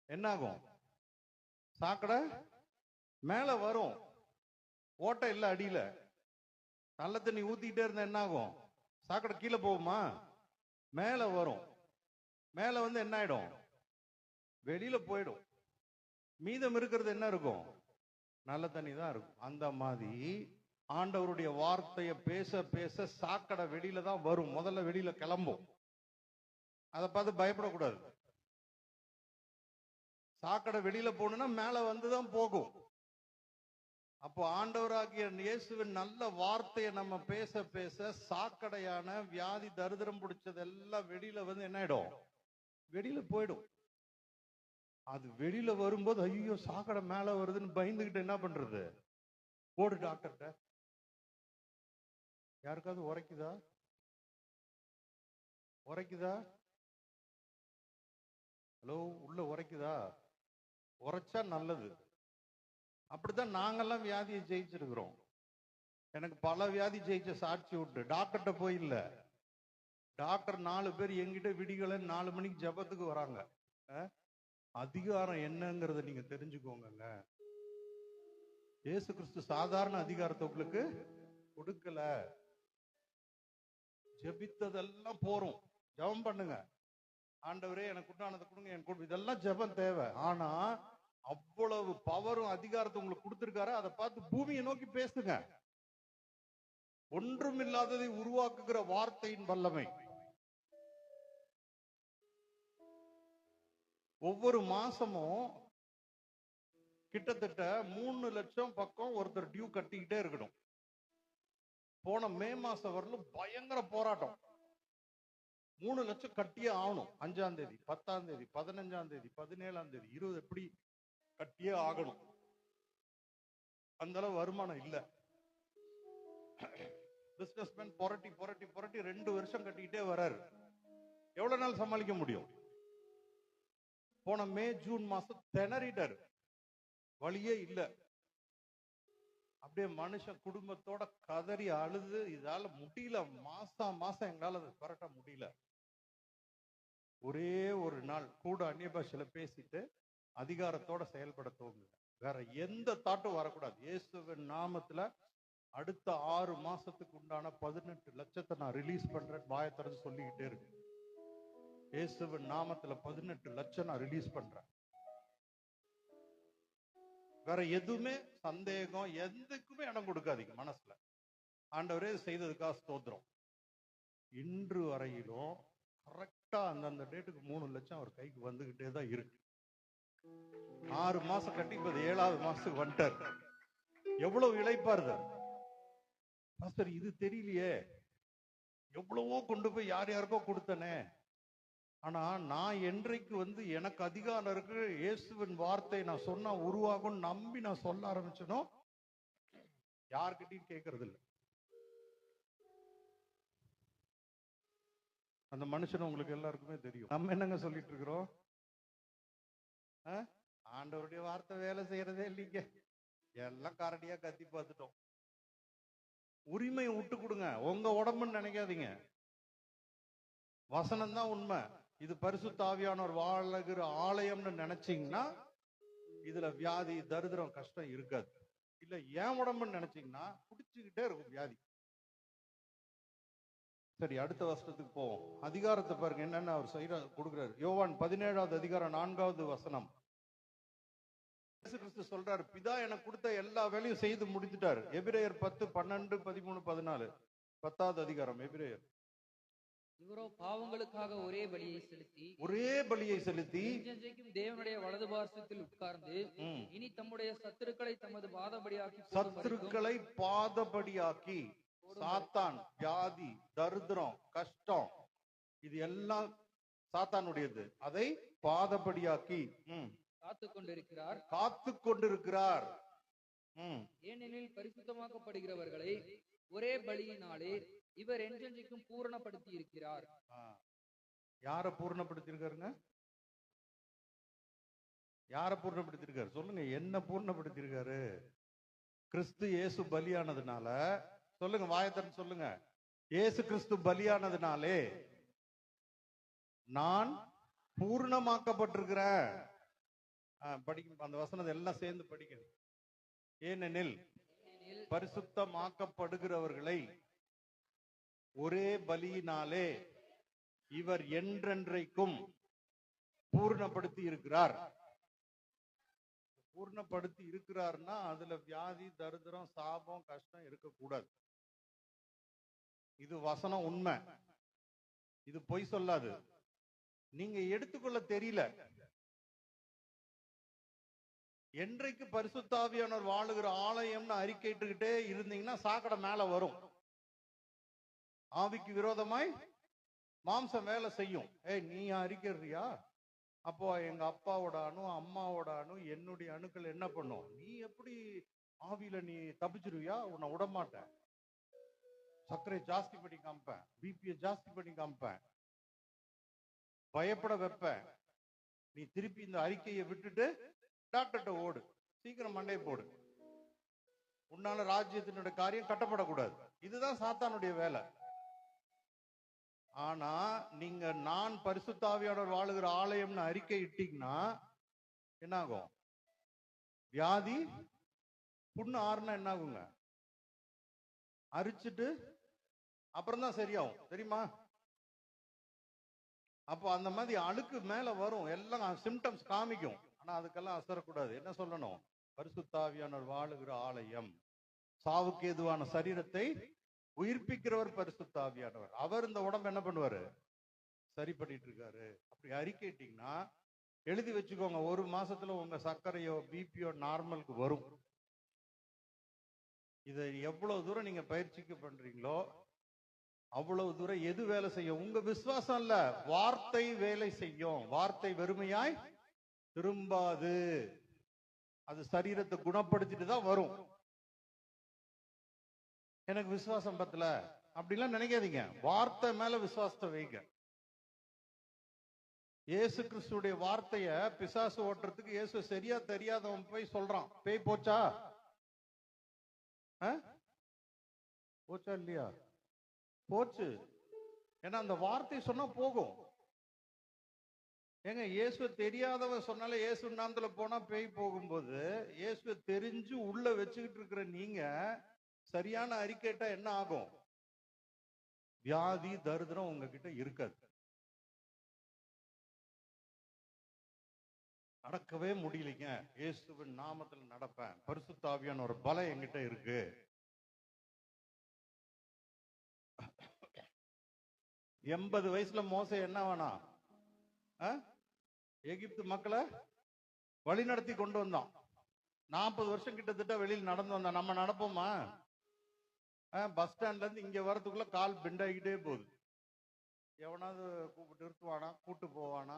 என்ன ஆகும்? சாக்கடை மேல வரும். ஓட்டை இல்ல அடியில. நல்ல தண்ணி ஊத்திக்கிட்டே இருந்தா என்ன ஆகும்? சாக்கடை கீழே போகுமா? மேல வரும். மேல வந்து என்ன ஆயிடும்? வெளியில போயிடும். மீதம் இருக்கிறது என்ன இருக்கும்? நல்ல தண்ணி தான் இருக்கும். அந்த மாதிரி ஆண்டவருடைய வார்த்தையை பேச பேச சாக்கடை வெளியில தான் வரும். முதல்ல வெளியில கிளம்பும். அதை பார்த்து பயப்படக்கூடாது. சாக்கடை வெளியில போகணும்னா மேல வந்துதான் போகும். அப்போ ஆண்டவராகிய இயேசுவின் நல்ல வார்த்தையை நம்ம பேச பேச சாக்கடையான வியாதி தரித்திரம் பிடிச்சதெல்லாம் வெளியில வந்து என்ன ஆயிடும்? வெளியில போயிடும். அது வெளியில வரும்போது ஐயோ சாக்கடை மேல வருதுன்னு பயந்துகிட்டு என்ன பண்றது? ஓடு டாக்டர்கிட்ட. யாருக்காவது உரைக்குதா? உரைக்குதா? ஹலோ, உள்ள உரைக்குதா? உரைச்சா நல்லது. அப்படித்தான் நாங்கெல்லாம் வியாதியை ஜெயிச்சிருக்கிறோம். எனக்கு பல வியாதி ஜெயிச்ச சாட்சி உண்டு. டாக்டர்கிட்ட போய் இல்ல, டாக்டர் 4 பேர் எங்கிட்ட விடிகளை 4 மணிக்கு ஜபத்துக்கு வராங்க. அதிகாரம் என்னங்கிறத நீங்க தெரிஞ்சுக்கோங்க. இயேசு கிறிஸ்து சாதாரண அதிகாரத்தை உங்களுக்கு கொடுக்கல. ஜெபித்ததெல்லாம் போறோம். ஜெபம் பண்ணுங்க. ஆண்டவரே எனக்கு உண்டானதை கொடுங்க, எனக்கு இதெல்லாம் ஜெபம் தேவை. ஆனா அவ்வளவு பவரும் அதிகாரத்தை உங்களுக்கு கொடுத்திருக்காரு. அதை பார்த்து பூமியை நோக்கி பேசுங்க. ஒன்றும் இல்லாததை உருவாக்குகிற வார்த்தையின் வல்லமை. ஒவ்வொரு மாசமும் கிட்டத்தட்ட 3 லட்சம் பக்கம் ஒருத்தர் டியூ கட்டிக்கிட்டே இருக்கணும். போன மே மாசம் வரலும் பயங்கர போராட்டம். 3 லட்சம் கட்டியே ஆகணும். 5ஆம் தேதி, 10ஆம் தேதி, 15ஆம் தேதி, 17ஆம் தேதி, 20 எப்படி கட்டியே ஆகணும். அந்த அளவு வருமானம் இல்ல. பிசினஸ்மேன் புரட்டி புரட்டி புரட்டி 2 வருஷம் கட்டிக்கிட்டே வராரு. எவ்வளவு நாள் சமாளிக்க முடியும்? போன மே ஜூன் மாசம் திணறிட்டாரு. வழியே இல்ல. அப்படியே மனுஷன் குடும்பத்தோட கதறி அழுது இதால முடியல, மாசம் எங்களால அதை புரட்ட முடியல. ஒரே ஒரு நாள் கூட அந்நிய பாஷையில பேசிட்டு அதிகாரத்தோட செயல்பட தோணுங்க. வேற எந்த தாட்டும் வரக்கூடாது. இயேசுவின் நாமத்துல அடுத்த 6 மாசத்துக்கு உண்டான 18 லட்சத்தை நான் ரிலீஸ் பண்றேன். வாயை திறந்து சொல்லிக்கிட்டே இருக்கு. இயேசுவின் நாமத்துல 18 லட்சம் நான் ரிலீஸ் பண்றேன். வேற எதுவுமே சந்தேகம் எதுக்குமே இடம் கொடுக்காதீங்க மனசுல. ஆண்டவரே செய்ததுக்காக ஸ்தோத்திரம். இன்று வரையிலும் கரெக்டா அந்தந்த டேட்டுக்கு 3 லட்சம் அவர் கைக்கு வந்துகிட்டே தான் இருக்கு. 6 மாசம் கட்டி இப்ப 7ஆவது மாசத்துக்கு வந்துட்டார். எவ்வளவு இளைப்பாருது பாஸ்டர், இது தெரியலையே. எவ்வளவோ கொண்டு போய் யார் யாருக்கோ கொடுத்தனே. ஆனா நான் என்றைக்கு எனக்கு அதிகாரம் இருக்கு, இயேசுவின் வார்த்தை நான் சொன்னா உருவாகும் நம்பி நான் சொல்ல ஆரம்பிச்சனோ, யார்கிட்டயும் கேட்கறது இல்லை. அந்த மனுஷன் உங்களுக்கு எல்லாருக்குமே தெரியும். நம்ம என்னங்க சொல்லிட்டு இருக்கிறோம்? ஆண்டவருடைய வார்த்தை வேலை செய்யறதே இல்லைங்க. எல்லாம் கரடியா கத்தி பார்த்துட்டோம். உரிமையை விட்டு கொடுங்க. உங்க உடம்புன்னு நினைக்காதீங்க. வசனம் தான் உண்மை. இது பரிசுத்த ஆவியானவர் வாழுகிற ஆலயம்னு நினைச்சீங்கன்னா இதுல வியாதி, தரித்திரம், கஷ்டம் இருக்காது. இல்ல ஏன் உடம்புன்னு நினைச்சீங்கன்னா குடிச்சுக்கிட்டே இருக்கும் வியாதி. சரி, அடுத்த வருஷத்துக்கு போவோம். அதிகாரத்தை பாருங்க என்னன்னு அவர் செய்ய கொடுக்கிறார். யோவான் 17வது அதிகாரம் 4வது வசனம். இயேசு கிறிஸ்து சொல்றாரு, பிதா எனக்கு கொடுத்த எல்லா வேலையும் செய்து முடித்துட்டாரு. எபிரேயர் 10, 12, 13, 14. 10வது அதிகாரம் எபிரேயர். இவரோ பாவங்களுக்காக ஒரே பலியை செலுத்தி தேவனுடைய வலது பார்சத்தில் உட்கார்ந்து இனி தம்முடைய சத்துருக்களை தமது பாதபடியாக்கி சாத்தான், வியாதி, தரித்திரம், கஷ்டம், இது எல்லாம் சாத்தானுடையது. அதை பாதபடியாக்கி காத்து கொண்டிருக்கிறார். ஏனெனில் பரிசுத்தமாக்கப்படுகிறவர்களை ஒரே பலியினாலே இவர் என்றென்றைக்கும் பூரணப்படுத்தி இருக்கிறார். யாரை பூர்ணப்படுத்தி இருக்காருங்க? யாரை பூர்ணப்படுத்தி இருக்காரு சொல்லுங்க. என்ன பூர்ணப்படுத்தி இருக்காரு? கிறிஸ்து இயேசு பலியானதுனால, சொல்லுங்க, வாயத்தன் சொல்லுங்க. இயேசு கிறிஸ்து பலியானதுனாலே நான் பூர்ணமாக்கப்பட்டிருக்கிறேன். படிக்க அந்த வசனத்தை எல்லாம் சேர்ந்து படிக்கணும். ஏனெனில் பரிசுத்தமாக்கப்படுகிறவர்களை ஒரே பலியினாலே இவர் என்றென்றைக்கும் பூர்ணப்படுத்தி இருக்கிறார். பூர்ணப்படுத்தி இருக்கிறார்னா அதுல வியாதி, தரித்திரம், சாபம், கஷ்டம் இருக்கக்கூடாது. இது வசனம் உண்மை. இது பொய் சொல்லாது. நீங்க எடுத்துக்கொள்ள தெரியல. என்றைக்கு பரிசுத்த ஆவியானவர் வாழுகிற ஆலயம்னு அறிக்கைட்டுக்கிட்டே இருந்தீங்கன்னா சாக்கடை மேல வரும். ஆவிக்கு விரோதமாய் மாம்சம் வேலை செய்யும். நீ அறிக்கிறியா? அப்போ எங்க அப்பாவோட அணு, அம்மாவோட அணு, என்னுடைய அணுக்கள் என்ன பண்ணும்? நீ எப்படி ஆவியில நீ தப்பிச்சிருவியா? உன்னை விடமாட்டேன். சர்க்கரை ஜாஸ்தி பண்ணி காமிப்பேன், பிபியை ஜாஸ்தி பண்ணி காமிப்பேன், பயப்பட வைப்பேன். நீ திருப்பி இந்த அறிக்கையை விட்டுட்டு டாக்டர்கிட்ட ஓடு, சீக்கிரம் மண்டையை போடு. உன்னால ராஜ்யத்தினுடைய காரியம் கட்டப்படக்கூடாது. இதுதான் சாத்தானுடைய வேலை. ஆனா நீங்க நான் பரிசுத்த ஆவியானவர் வாழுகிற ஆலயம்னு அறிக்கை இட்டீங்கன்னா என்ன ஆகும்? வியாதி, புண்ணு ஆறுனா என்ன ஆகுங்க? அரிச்சிட்டு அப்புறம் தான் சரியாகும், தெரியுமா? அப்போ அந்த மாதிரி அழுக்கு மேல வரும், எல்லாம் சிம்டம்ஸ் காமிக்கும். ஆனா அதுக்கெல்லாம் அசரக்கூடாது. என்ன சொல்லணும்? பரிசுத்த ஆவியானவர் வாழுகிற ஆலயம். சாவுக்கு ஏதுவான சரீரத்தை உயிர்ப்பிக்கிறவர் பரிசுத்த ஆவியானவர். அவர் இந்த உடம்பு என்ன பண்ணுவாரு? சரி பண்ணிட்டு இருக்காரு. அப்படி அறிக்கைட்டீங்கன்னா எழுதி வச்சுக்கோங்க, 1 மாசத்துல உங்க சர்க்கரையோ பிபியோ நார்மலுக்கு வரும். இதை எவ்வளவு தூரம் நீங்க பயிற்சிக்கு பண்றீங்களோ அவ்வளவு தூரம் எது வேலை செய்யும்? உங்க விசுவாசம் இல்ல, வார்த்தை வேலை செய்யும். வார்த்தை வெறுமையாய் திரும்பாது. அது சரீரத்தை குணப்படுத்திட்டு தான் வரும். எனக்கு விசுவாசம் பத்தல அப்படிலாம் நினைக்காதீங்க. வார்த்தை மேல விசுவாசத்தை வைங்க. இயேசு கிறிஸ்துடைய வார்த்தைய பிசாசு ஓட்டுறதுக்கு இயேசு சரியா தெரியாதவன் போய் சொல்றான், பேய் போச்சா? போச்சா இல்லையா? போச்சு. ஏன்னா அந்த வார்த்தை சொன்னா போகும். ஏங்க, இயேசு தெரியாதவன் சொன்னால இயேசு நாமத்துல போனா பேய் போகும்போது, இயேசு தெரிஞ்சு உள்ள வச்சுக்கிட்டு இருக்கிற நீங்க சரியான அறிக்கைட்டா என்ன ஆகும்? வியாதி, தரித்திரம் உங்ககிட்ட இருக்காது. நடக்கவே முடியலைங்க, இயேசுவின் நாமத்துல நடப்பேன், பரிசுத்த ஆவியான ஒரு பலம் என்கிட்ட இருக்கு. 80 வயசுல மோசே என்ன வேணா எகிப்து மக்களை வழி நடத்தி கொண்டு வந்தான். 40 வருஷம் கிட்டத்தட்ட வெளியில் நடந்து வந்தான். நம்ம நடப்போமா? பஸ் ஸ்டாண்ட்ல இருந்து இங்க வரதுக்குள்ள கால் பெண்டாகிட்டே போகுது. எவனாவது கூப்பிட்டு நிறுத்துவானா? கூட்டு போவானா?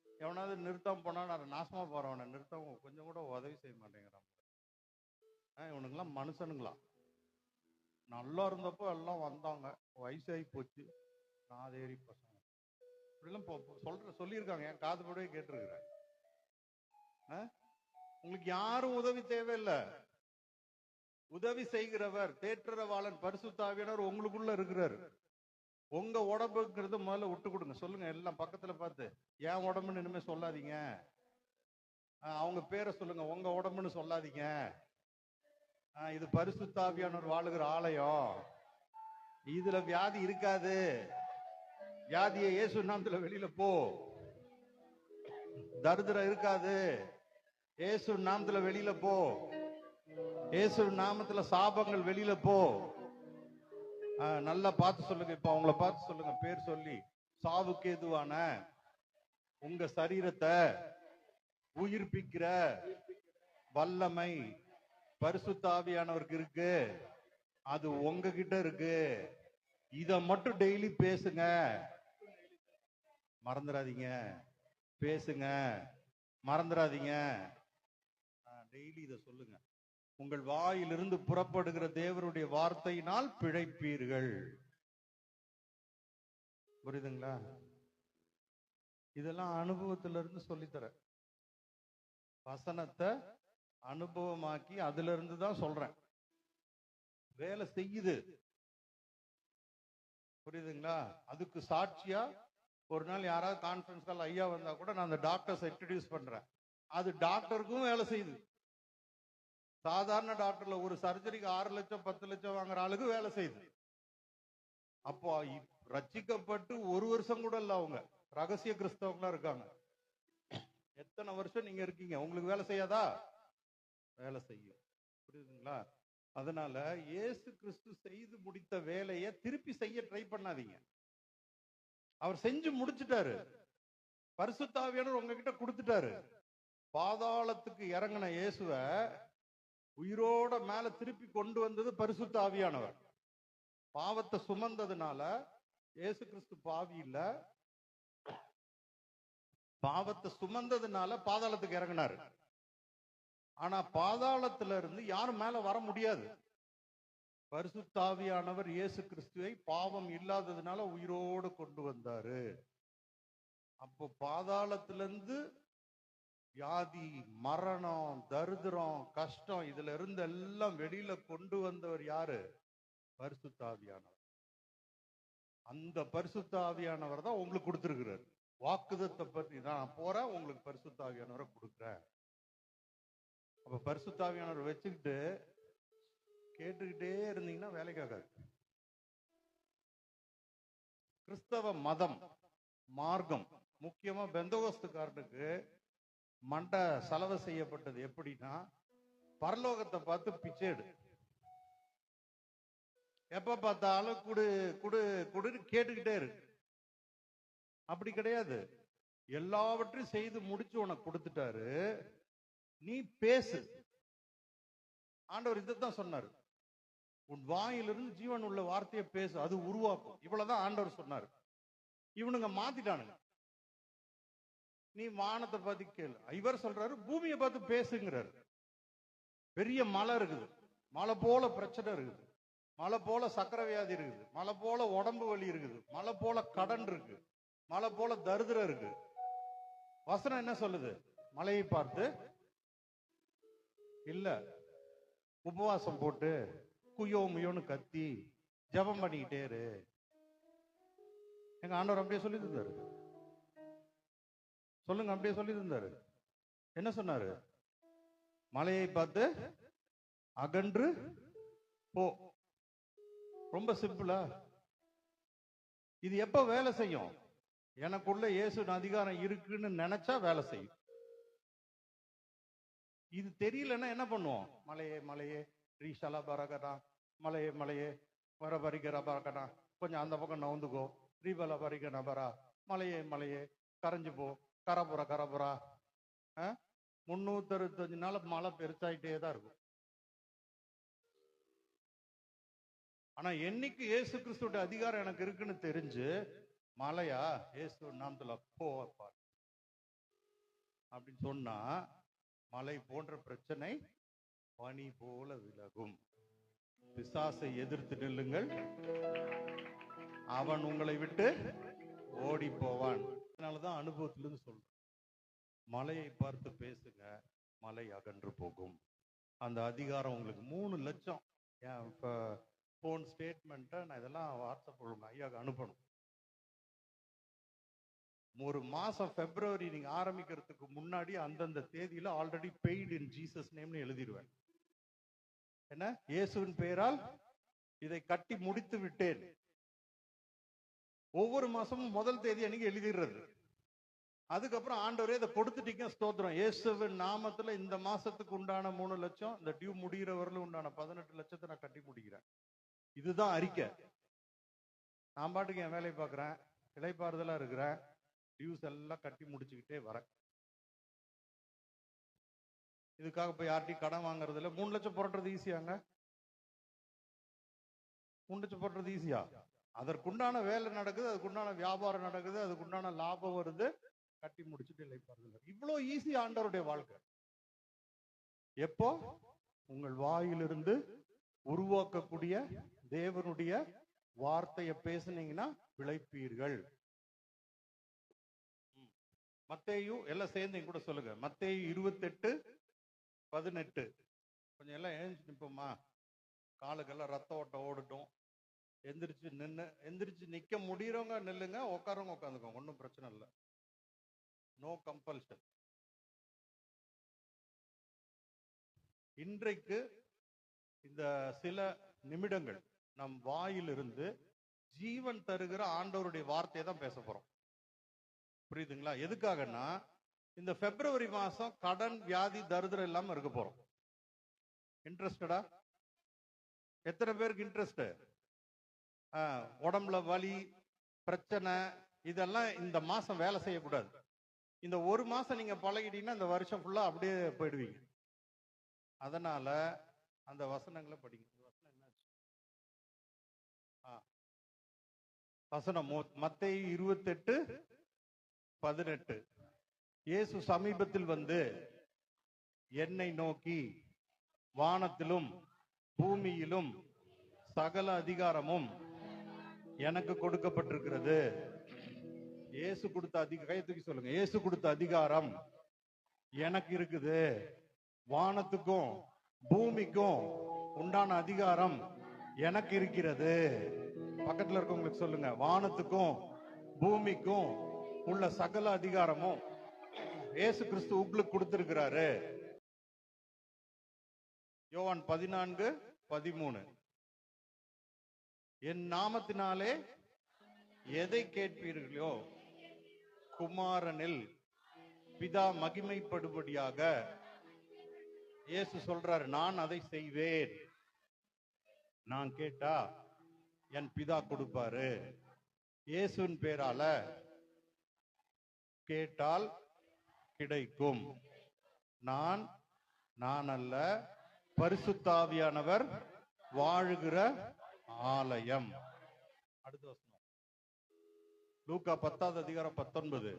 எவனாவது நிறுத்தாம போனா நான் நாசமா போறவன நிறுத்தவும் கொஞ்சம் கூட உதவி செய்ய மாட்டேங்கிறான். இவனுங்கெல்லாம் மனுஷனுங்களா? நல்லா இருந்தப்போ எல்லாம் வந்தாங்க, வயசாகி போச்சு, நாதேரி பசங்க இப்படிலாம் சொல்லியிருக்காங்க. என் காது படவே கேட்டிருக்கிறேன். உங்களுக்கு யாரும் உதவி தேவையில்லை. உதவி செய்கிறவர் தேற்றரவாளன் பரிசுத்தாவியானவர் உங்களுக்குள்ள இருக்கிறாரு. உங்க உடம்புங்கிறது முதல்ல விட்டு கொடுங்க. சொல்லுங்க எல்லாம் பக்கத்துல பார்த்து, என் உடம்புன்னு இனிமே சொல்லாதீங்க. அவங்க பேரை சொல்லுங்க, உங்க உடம்புன்னு சொல்லாதீங்க. இது பரிசுத்தாவியானவர் வாழுகிற ஆலயம், இதுல வியாதி இருக்காது. வியாதியை இயேசு நாமத்துல வெளியில போ. தரித்திரம் இருக்காது, இயேசு நாமத்துல வெளியில போ. இயேசு நாமத்துல சாபங்கள் வெளியில போ. நல்லா பார்த்து சொல்லுங்க. இப்ப அவங்கள பார்த்து சொல்லுங்க, பேர் சொல்லி. சாவுக்கு ஏதுவான உங்க சரீரத்தை உயிர்ப்பிக்கிற வல்லமை பரிசுத்த ஆவியானவருக்கு இருக்கு. அது உங்ககிட்ட இருக்கு. இத மட்டும் டெய்லி பேசுங்க, மறந்துடாதீங்க. பேசுங்க, மறந்துடாதீங்க. டெய்லி இத சொல்லுங்க. உங்கள் வாயிலிருந்து புறப்படுகிற தேவனுடைய வார்த்தையினால் பிழைப்பீர்கள். புரியுதுங்களா? இதெல்லாம் அனுபவத்திலிருந்து சொல்லித்தர, வசனத்தை அனுபவமாக்கி அதுல இருந்து தான் சொல்றேன். வேலை செய்யுது. புரியுதுங்களா? அதுக்கு சாட்சியா ஒரு நாள் யாராவது கான்ஃபரன்ஸ் கால் ஐயா வந்தா கூட நான் அந்த டாக்டர்ஸ் இன்ட்ரடியூஸ் பண்றேன். அது டாக்டருக்கும் வேலை செய்யுது. சாதாரண டாக்டர்ல ஒரு சர்ஜரிக்கு 6 லட்சம் 10 லட்சம் வாங்குற ஆளுக்கு வேலை செய்யுது. அப்போ ரட்சிக்கப்பட்டு 1 வருஷம் கூட இல்ல, அவங்க ரகசிய கிறிஸ்தவங்களா இருக்காங்க. எத்தனை வருஷம் நீங்க இருக்கீங்க, உங்களுக்கு வேலை செய்யாதா? வேலை செய்யும். புரியுதுங்களா? அதனால இயேசு கிறிஸ்து செய்து முடித்த வேலையை திருப்பி செய்ய ட்ரை பண்ணாதீங்க. அவர் செஞ்சு முடிச்சுட்டாரு. பரிசுத்த ஆவியானவர் உங்ககிட்ட கொடுத்துட்டாரு. பாதாளத்துக்கு இறங்கின இயேசுவ உயிரோட மேல திருப்பி கொண்டு வந்தது பரிசுத்த ஆவியானவர். பாவத்தை சுமந்ததுனால இயேசு கிறிஸ்து பாவி இல்ல, பாவத்தை சுமந்ததுனால பாதாளத்துக்கு இறங்கினாரு. ஆனா பாதாளத்துல இருந்து யாரும் மேல வர முடியாது. பரிசுத்த ஆவியானவர் இயேசு கிறிஸ்துவை பாவம் இல்லாததுனால உயிரோடு கொண்டு வந்தாரு. அப்போ பாதாளத்திலிருந்து வியாதி, மரணம், தரித்திரம், கஷ்டம், இதுல இருந்து எல்லாம் வெளியில கொண்டு வந்தவர் யாரு? பரிசுத்த ஆவியானவர். அந்த பரிசுத்த ஆவியானவர் தான் உங்களுக்கு கொடுத்திருக்கிறார். வாக்குதத்தை பற்றி நான் போறேன், உங்களுக்கு பரிசுத்த ஆவியானவரை கொடுக்குறேன். அப்ப பரிசுத்த ஆவியானவர் வச்சுக்கிட்டு கேட்டுக்கிட்டே இருந்தீங்கன்னா வேலைக்காகாது. கிறிஸ்தவ மதம், மார்க்கம், முக்கியமா பெந்தகோஸ்துக்காரனுக்கு மண்டை செலவு செய்யப்பட்டது எப்படின்னா, பரலோகத்தை பார்த்து பிச்சை எடு. எப்ப பார்த்தாலும் குடு குடு குடுன்னு கேட்டுக்கிட்டே இருக்கு. அப்படி கிடையாது. எல்லாவற்றையும் செய்து முடிச்சு உனக்கு கொடுத்துட்டாரு, நீ பேசு. ஆண்டவர் இதைத்தான் சொன்னாரு, உன் வாயிலிருந்து ஜீவன் உள்ள வார்த்தையை பேசு, அது உருவாக்கும். இவ்வளவுதான் ஆண்டவர் சொன்னாரு. இவனுங்க மாத்திட்டானுங்க. நீ வானத்தை பார்த்து கேளு, இவர் சொல்றாரு பூமியை பார்த்து பேசுங்கிறாரு. பெரிய மலை இருக்குது, மலை போல பிரச்சனை இருக்குது, மலை போல சக்கரை வியாதி இருக்குது, மலை போல உடம்பு வலி இருக்குது, மலை போல கடன் இருக்கு, மலை போல தரித்திரம் இருக்கு. வசனம் என்ன சொல்லுது? மலையை பார்த்து இல்ல, உபவாசம் போட்டு குயோ முயோன்னு கத்தி ஜபம் பண்ணிக்கிட்டே இரு. எங்க ஆண்டவர் அப்படியே சொல்லி இருந்தாரு. சொல்லுங்க, அப்படியே சொல்லி இருந்தாரு. என்ன சொன்னாரு? மலையை பார்த்து அகன்று போ. ரொம்ப சிம்பிளா. இது எப்ப வேலை செய்யும்? எனக்குள்ள இயேசு அதிகாரம் இருக்குன்னு நினைச்சா வேலை செய்யும். இது தெரியலன்னா என்ன பண்ணுவோம்? மலையே மலையே ரீஷலா பரகடா, மலையே மலையே வர பரிகரா பரகடா, கொஞ்சம் அந்த பக்கம் நவுந்துக்கோ, ரீபலா பரிக நபரா, மலையே மலையே கரைஞ்சு போ, கரபுரா கரபுரா. 365 நாள் மழை பெருசாயிட்டே தான் இருக்கும். ஆனா என்னைக்கு இயேசு கிறிஸ்துவோட அதிகாரம் எனக்கு இருக்குன்னு தெரிஞ்சு, மலையா இயேசு நாமத்துல போவார் அப்படின்னு சொன்னா, மலை போன்ற பிரச்சனை பனி போல விலகும். பிசாசை எதிர்த்து நில்லுங்கள், அவன் உங்களை விட்டு ஓடி போவான். அதனாலதான் அனுபவத்திலிருந்து சொல்றேன், மலையை பார்த்து பேசுங்க, மலை அகன்று போகும். அந்த அதிகாரம் உங்களுக்கு 3 லட்சம் என் போன் ஸ்டேட்மெண்ட்டை நான் இதெல்லாம் வாட்ஸ்அப் ஐயாவுக்கு அனுப்பணும். ஒரு மாசம் பிப்ரவரி நீங்க ஆரம்பிக்கிறதுக்கு முன்னாடி அந்தந்த தேதியில ஆல்ரெடி பெய்டு இன் ஜீசஸ் நேம்னு எழுதிடுவேன். என்ன, இயேசுவின் பெயரால் இதை கட்டி முடித்து விட்டேன். ஒவ்வொரு மாசமும் முதல் தேதி அன்னைக்கு எழுதிடுறது. அதுக்கப்புறம் ஆண்டவரே இதை கொடுத்துட்டீங்க, ஸ்தோத்திரம், இயேசுவின் நாமத்துல இந்த மாசத்துக்கு உண்டான 3 லட்சம், இந்த டியூ முடிகிறவர்களும் உண்டான 18 லட்சத்தை நான் கட்டி முடிக்கிறேன். இதுதான் அறிக்கை. நான் பாட்டுக்கு என் வேலையை பார்க்குறேன், இளைப்பாறுதலா இருக்கிறேன், டியூஸ் எல்லாம் கட்டி முடிச்சுக்கிட்டே வரேன். இதுக்காக போய் யார்ட்டையும் கடன் வாங்குறது இல்லை. 3 லட்சம் புரட்டுறது ஈஸியாங்க? 3 லட்சம் புரட்டுறது ஈஸியா? அதற்குண்டான வேலை நடக்குது, அதுக்குண்டான வியாபாரம் நடக்குது, அதுக்குண்டான லாபம் வருது, கட்டி முடிச்சுட்டு இளைப்பாறுதல். இவ்வளவு ஈஸி ஆண்டவருடைய வாழ்க்கை. எப்போ உங்கள் வாயிலிருந்து உருவாக்கக்கூடிய தேவனுடைய வார்த்தையை பேசுனீங்கன்னா பிழைப்பீர்கள். மத்தேயு எல்லாம் சேர்ந்து கூட சொல்லுங்க. மத்தேயு 28:18. கொஞ்சம் எல்லாம் எழுந்து நிப்போமா? காலுக்கெல்லாம் ரத்த ஓட்டம் ஓடட்டும். எந்திரிச்சு நிக்க முடியறவங்க நில்லுங்க, உட்காரவங்க உட்காந்துக்கோங்க, ஒன்றும் பிரச்சனை இல்லை. No compulsion. இன்றைக்கு இந்த சில நிமிடங்கள் நம் வாயிலிருந்து ஜீவன் தருகிற ஆண்டவருடைய வார்த்தையை தான் பேச போறோம். புரியுதுங்களா? எதுக்காகன்னா, இந்த பிப்ரவரி மாசம் கடன், வியாதி, தரித்திரம் இல்லாம இருக்க போறோம். இன்ட்ரெஸ்டடா? எத்தனை பேருக்கு இன்ட்ரெஸ்ட்? உடம்புல வலி, பிரச்சனை, இதெல்லாம் இந்த மாசம் வேலை செய்யக்கூடாது. இந்த ஒரு மாசம் நீங்க பழகிட்டீங்கன்னா இந்த வருஷம் ஃபுல்லா அப்படியே போயிடுவீங்க. அதனால அந்த வசனங்களை படிங்க. வசனம் மத்தேயு 28:18. இயேசு சமீபத்தில் வந்து என்னை நோக்கி, வானத்திலும் பூமியிலும் சகல அதிகாரமும் எனக்கு கொடுக்கப்பட்டிருக்கிறது. இயேசு கொடுத்த கை தூக்கி சொல்லுங்க. இயேசு கொடுத்த அதிகாரம் எனக்கு இருக்குது. வானத்துக்கும் பூமிக்கும் உண்டான அதிகாரம் எனக்கு இருக்கிறது. பக்கத்துல இருக்கவங்களுக்கு சொல்லுங்க, வானத்துக்கும் பூமிக்கும் உள்ள சகல அதிகாரமும் இயேசு கிறிஸ்து உங்களுக்கு கொடுத்திருக்கிறாரு. யோவான் 14:13. என் நாமத்தினாலே எதை கேட்பீர்களோ குமாரனில் பிதா மகிமைப்படும்படியாக இயேசு சொல்றாரு, நான் அதை செய்வேன். நான் கேட்டா என் பிதா கொடுப்பாரு. இயேசுவின் பேரால கேட்டால் கிடைக்கும். நான் அல்ல, பரிசுத்த ஆவியானவர் வாழுகிற ஆலயம். அடுத்த வசனம் லூக்கா 10:19.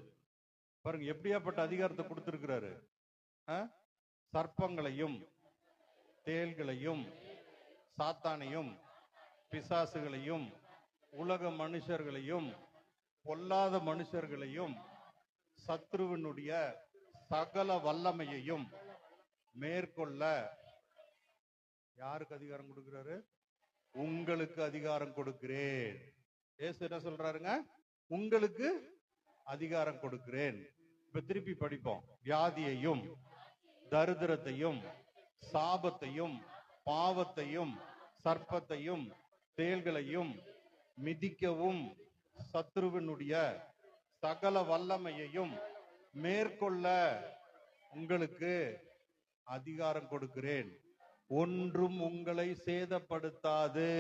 பாருங்க எப்படியாப்பட்ட அதிகாரத்தை கொடுத்திருக்கிறாரு. சர்ப்பங்களையும் தேள்களையும் சாத்தானையும் பிசாசுகளையும் உலக மனுஷர்களையும் பொல்லாத மனுஷர்களையும் சத்ருவினுடைய சகல வல்லமையையும் மேற்கொள்ள யாருக்கு அதிகாரம் கொடுக்கிறாரு? உங்களுக்கு அதிகாரம் கொடுக்கிறேன். இயேசு என்ன சொல்றாருங்க? உங்களுக்கு அதிகாரம் கொடுக்கிறேன். இப்ப திருப்பி படிப்போம். வியாதியையும் தரித்திரத்தையும் சாபத்தையும் பாவத்தையும் சர்ப்பத்தையும் தேள்களையும் மிதிக்கவும் சத்ருவினுடைய சகல வல்லமையையும் மேற்கொள்ள உங்களுக்கு அதிகாரம் கொடுக்கிறேன். ஒன்றும் உங்களை சேதப்படுத்தாது.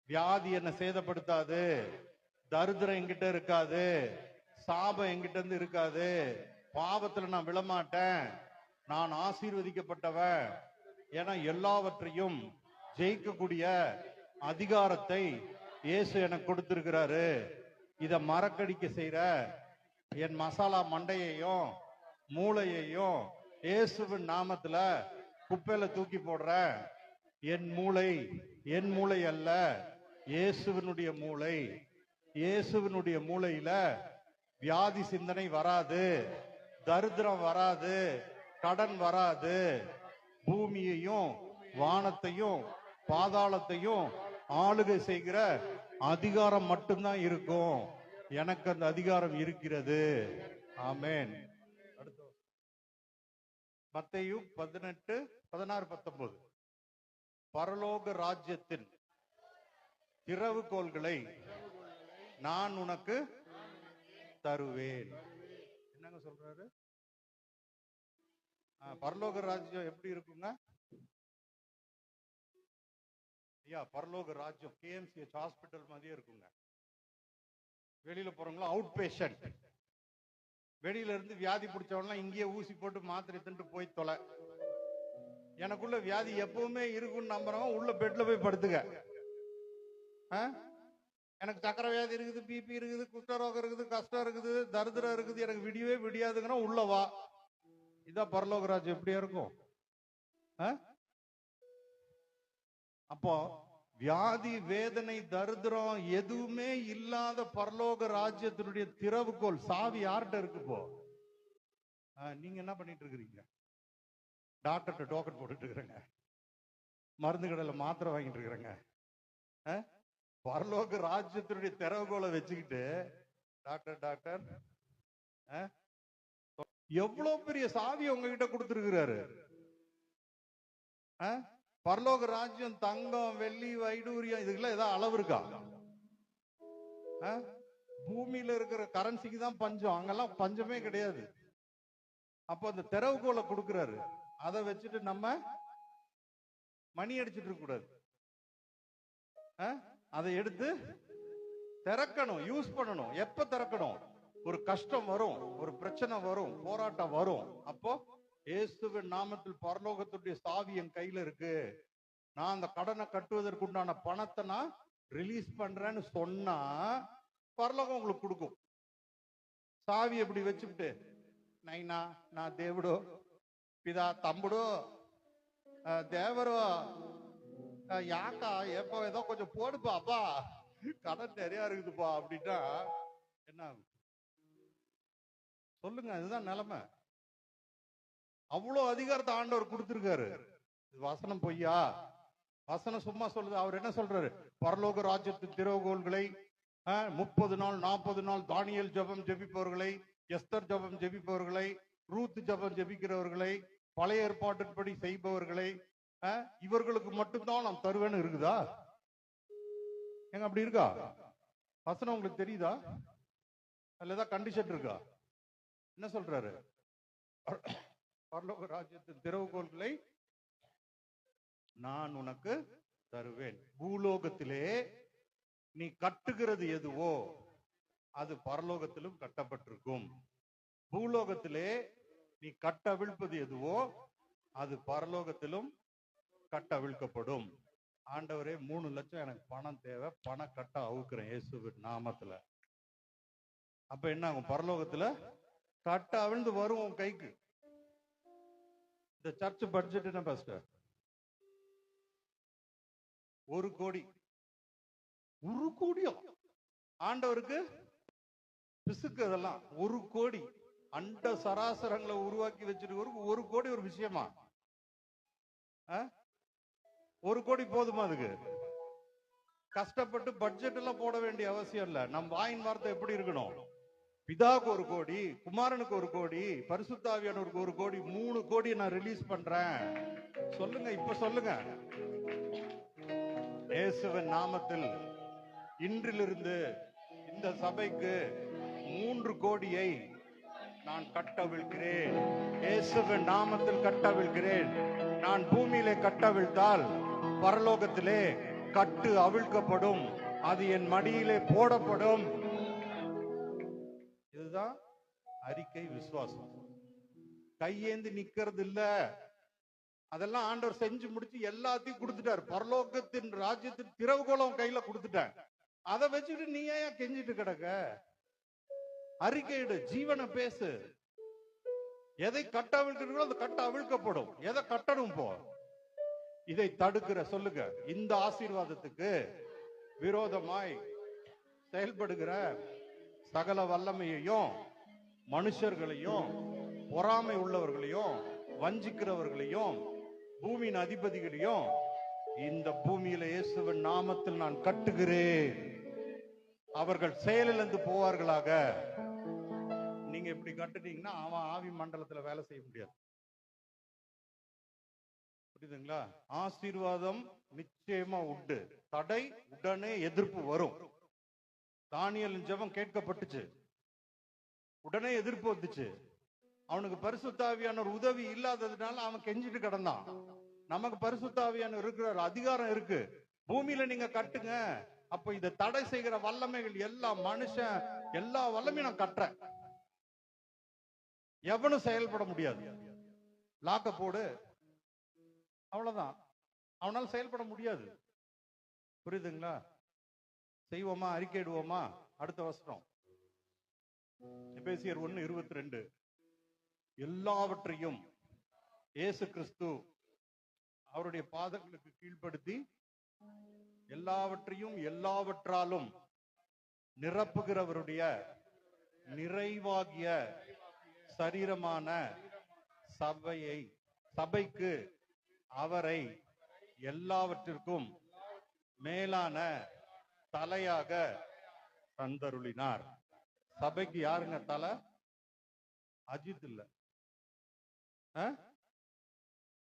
வியாதி என்ன சேதப்படுத்தாது. தரித்திரம் என்கிட்ட இருக்காது. சாபம் என்கிட்ட இருந்து இருக்காது. பாவத்துல நான் விழமாட்டேன். நான் ஆசீர்வதிக்கப்பட்டவன். ஏன்னா எல்லாவற்றையும் ஜெயிக்கக்கூடிய அதிகாரத்தை இயேசு எனக்கு கொடுத்திருக்கிறாரு. இத மறக்கடிக்க செய்யற என் மசாலா மண்டையையும் மூளையையும் இயேசுவின் நாமத்துல குப்பையில தூக்கி போடுறேன். என் மூளை அல்ல, இயேசுவினுடைய மூளை. இயேசுவினுடைய மூளையில வியாதி சிந்தனை வராது, தரித்திரம் வராது, கடன் வராது. பூமியையும் வானத்தையும் பாதாளத்தையும் ஆளுகை செய்கிற அதிகாரம் மட்டும்தான் இருக்கும். எனக்கு அந்த அதிகாரம் இருக்கிறது. ஆமென். மத்தேயு 18:16-19. பரலோக ராஜ்யத்தின் திறவுகோல்களை நான் உனக்கு தருவேன். என்னங்க சொல்றாரு? பரலோக ராஜ்யம் எப்படி இருக்குங்க ஐயா? பரலோக ராஜ்யம் KMCH ஹாஸ்பிட்டல் மாதிரியே இருக்குங்க. வெளியில போறவங்களும் அவுட் பேஷண்ட். வெளியில இருந்து வியாதி பிடிச்சவங்களாம் இங்கேயே ஊசி போட்டு மாத்திரை தின்ட்டு போய் தொலை. எனக்குள்ள வியாதி எப்பவுமே இருக்குன்னு நம்புறவங்க உள்ள பெட்ல போய் படுத்துக்க. எனக்கு சக்கரை வியாதி இருக்குது, பிபி இருக்குது, குஷ்டரோகம் இருக்குது, கஷ்டம் இருக்குது, தரித்திரம் இருக்குது, எனக்கு விடியவே விடியாதுங்கன்னா உள்ள வா. இதான் பரலோக ராஜ்யம் எப்படியா இருக்கும்? அப்போ வியாதி, வேதனை, தரித்திரம் எதுவுமே இல்லாத பரலோக ராஜ்யத்தினுடைய திறவுகோல் சாவி யார்கிட்ட இருக்கு? இப்போ நீங்க என்ன பண்ணிட்டு இருக்கிறீங்க? டாக்டர்கிட்ட டோக்கன் போட்டுட்டு இருக்கிறேங்க, மருந்து கடையில மாத்திரை வாங்கிட்டு இருக்கிறேங்க. பரலோக ராஜ்யத்தினுடைய திறவுகோலை வச்சுக்கிட்டு டாக்டர் எவ்வளவு பெரிய சாவி உங்ககிட்ட கொடுத்திருக்கிறாரு. பரலோக ராஜ்யம் தங்கம், வெள்ளி, வைடூரியம் இதுக்கெல்லாம் ஏதாவது அளவு இருக்கா? பூமியில இருக்கிற கரன்சிக்கு தான் பஞ்சம், அங்கெல்லாம் பஞ்சமே கிடையாது. அப்ப அந்த திறவுகோலை கொடுக்கிறாரு. அதை வச்சுட்டு நம்ம மணி அடிச்சுட்டு இருக்க கூடாது. அதை எடுத்து திறக்கணும், யூஸ் பண்ணணும். எப்ப திறக்கணும்? ஒரு கஷ்டம் வரும், ஒரு பிரச்சனை வரும், போராட்டம் வரும். அப்போ இயேசுவின் நாமத்தில் பரலோகத்துடைய சாவி என் கையில இருக்கு, நான் அந்த கடனை கட்டுவதற்கு உண்டான பணத்தை நான் ரிலீஸ் பண்றேன்னு சொன்னா பரலோகம் உங்களுக்கு கொடுக்கும். சாவி எப்படி வச்சுக்கிட்டு நைனா நான் தேவடோ பிதா தம்புடோ தேவரோ யாக்கா எப்போ ஏதோ கொஞ்சம் போடுப்பா அப்பா கடன் நிறைய இருக்குதுப்பா அப்படின்னா என்ன ஆகும் சொல்லுங்க? இதுதான் நிலைமை. அவ்வளவு அதிகாரத்தை ஆண்டவர் கொடுத்திருக்காரு. வசனம் பொய்யா? வசனம் சும்மா சொல்லுது. அவர் என்ன சொல்றாரு? பரலோக ராஜ்யத்தின் திறவுகோல்களை 30 நாள் 40 நாள் தானியேல் ஜெபம் ஜெபிப்பவர்களை, எஸ்தர் ஜெபம் ஜெபிப்பவர்களை, ரூத் ஜெபம் ஜெபிக்கிறவர்களை, பழைய ஏற்பாட்டின்படி செய்பவர்களை இவர்களுக்கு மட்டும்தான் நான் தருவேன்னு இருக்குதா? எங்க அப்படி இருக்கா? வசனம் உங்களுக்கு தெரியுதா? அதுல ஏதாவது கண்டிஷன் இருக்கா? என்ன சொல்றாரு? பரலோக ராஜ்யத்தின் திறவுகோல்களை நான் உனக்கு தருவேன். பூலோகத்திலே நீ கட்டுகிறது எதுவோ அது பரலோகத்திலும் கட்டப்பட்டிருக்கும். பூலோகத்திலே நீ கட்டவிழ்ப்பது எதுவோ அது பரலோகத்திலும் கட்டவிழ்க்கப்படும். ஆண்டவரே 3 லட்சம் எனக்கு பணம் தேவை, பணம் கட்ட அவுக்குறேன் இயேசுவின் நாமத்துல. அப்ப என்ன ஆகும்? பரலோகத்துல கட்ட அவிழ்ந்து வரும் உன் கைக்கு. இந்த சர்ச் பட்ஜெட் என்ன பாஸ்டர்? 1 கோடி. 1 கோடியா? ஆண்டவருக்கு பிசுக்கு அதெல்லாம். 1 கோடி அண்ட சராசரங்களை உருவாக்கி வச்சிருக்க 1 கோடி ஒரு விஷயமா? 1 கோடி போதுமா? அதுக்கு கஷ்டப்பட்டு பட்ஜெட் எல்லாம் போட வேண்டிய அவசியம் இல்ல. நம் வாயின் வார்த்தை எப்படி இருக்கணும்? பிதாவுக்கு 1 கோடி, குமாரனுக்கு 1 கோடி, பரிசுத்தாவியானவருக்கு 1 கோடி, 3 கோடி நான் ரிலீஸ் பண்றேன். சொல்லுங்க, இப்ப சொல்லுங்க. இயேசுவின் நாமத்தில் இன்றிலிருந்து இந்த சபைக்கு 3 கோடியை நான் கட்டவிழ்கிறேன். இயேசுவின் நாமத்தில் கட்டவிழ்கிறேன். நான் பூமியிலே கட்டவிழ்த்தால் பரலோகத்திலே கட்டு அவிழ்க்கப்படும், அது என் மடியிலே போடப்படும். இதுதான் அறிக்கை, விசுவாசம். கையேந்து நிக்கிறது இல்ல. அதெல்லாம் ஆண்டவர் செஞ்சு முடிச்சு எல்லாத்தையும் கொடுத்துட்டார். பரலோகத்தின் ராஜ்யத்தின் திறவுகோலம் கையில கொடுத்துட்டார். அதை வச்சுட்டு நீ ஏன் கெஞ்சிட்டு கிடக்க? அறிக்கையிடு, ஜீவனை பேசு. எதை கட்ட அவிழ்க்கிறீர்களோ அந்த கட்ட அவிழ்க்கப்படும். எதை கட்டணும் போ? இதை தடுக்கிற சொல்லுங்க. இந்த ஆசீர்வாதத்துக்கு விரோதமாய் செயல்படுகிற சகல வல்லமையையும், மனுஷர்களையும், பொறாமை உள்ளவர்களையும், வஞ்சிக்கிறவர்களையும், பூமியின் அதிபதிகளையும் இந்த பூமியில இயேசுவின் நாமத்தில் நான் கட்டுகிறேன். அவர்கள் செயலிழந்து போவார்களாக. நீங்க இப்படி கட்டுட்டீங்கன்னா அவன் ஆவி மண்டலத்துல வேலை செய்ய முடியாது. புரியுதுங்களா? ஆசீர்வாதம் நிச்சயமா உண்டு. தடை உடனே எதிர்ப்பு வரும். தானியேல் ஜெபம் கேட்கப்பட்டுச்சு, உடனே எதிர்ப்பு வந்துச்சு. அவனுக்கு பரிசுத்த ஆவியானவர் உதவி இல்லாததுனால அவன் கெஞ்சிட்டு கிடந்தான். நமக்கு பரிசுத்த ஆவியானவர் இருக்கிறார், அதிகாரம் இருக்கு. பூமியில நீங்க கட்டுங்க. அப்ப இதை தடை செய்கிற வல்லமைகள் எல்லா மனுஷன் எல்லா வல்லமையும் நான் கட்டுறேன். எவனும் செயல்பட முடியாது. லாக்க போடு, அவ்வளவுதான். அவனால செயல்பட முடியாது. புரியுதுங்களா? செய்வோமா? அறிக்கையிடுவோமா? அடுத்த வசனம் எபேசியர் 1:22. எல்லாவற்றையும் இயேசு கிறிஸ்து அவருடைய பாதங்களுக்கு கீழ்ப்படுத்தி எல்லாவற்றையும் எல்லாவற்றாலும் நிரப்புகிறவருடைய நிறைவாகிய சரீரமான சபைக்கு அவரை எல்லாவற்றிற்கும் மேலான தலையாக தந்தருளினார். சபைக்கு யாருங்க தலை? அஜித் இல்ல.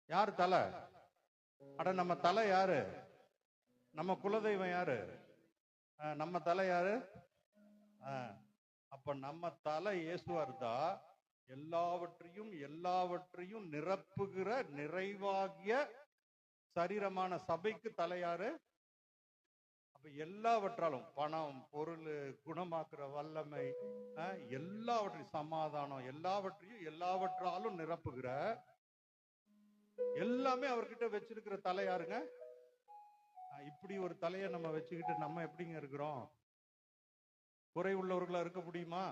யாரு தலை? அட நம்ம தலை யாரு? நம்ம குலதெய்வம் யாரு? நம்ம தலை யாரு? அப்ப நம்ம தலை இயேசுவா இருந்தா எல்லாவற்றையும் எல்லாவற்றையும் நிரப்புகிற நிறைவாகிய சரீரமான சபைக்கு தலை யாரு? அப்ப எல்லாவற்றாலும் பணம், பொருள், குணமாக்குற வல்லமை, எல்லாவற்றையும், சமாதானம், எல்லாவற்றையும் எல்லாவற்றாலும் நிரப்புகிற எல்லாமே அவர்கிட்ட வச்சிருக்கிற தலை யாருங்க? இப்படி ஒரு தலையை நம்ம வச்சுக்கிட்டு நம்ம எப்படிங்க இருக்கிறோம்? குறை உள்ளவர்களா இருக்க முடியுமா?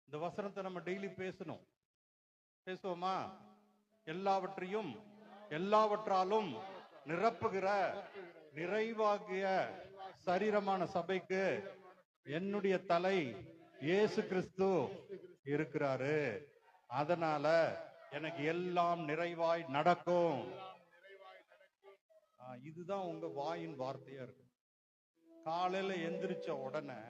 இந்த வசனத்தை நம்ம டெய்லி பேசணும். பேசுவோமா? எல்லாவற்றையும் எல்லாவற்றாலும் நிரப்புகிற நிறைவாகிய சரீரமான சபைக்கு என்னுடைய தலை இயேசு கிறிஸ்து இருக்கிறாரு. அதனால எனக்கு எல்லாம் நிறைவாய் நடக்கும். இதுதான் உங்க வாயின் வார்த்தையா இருக்கு. காலையில எந்திரிச்ச உடனே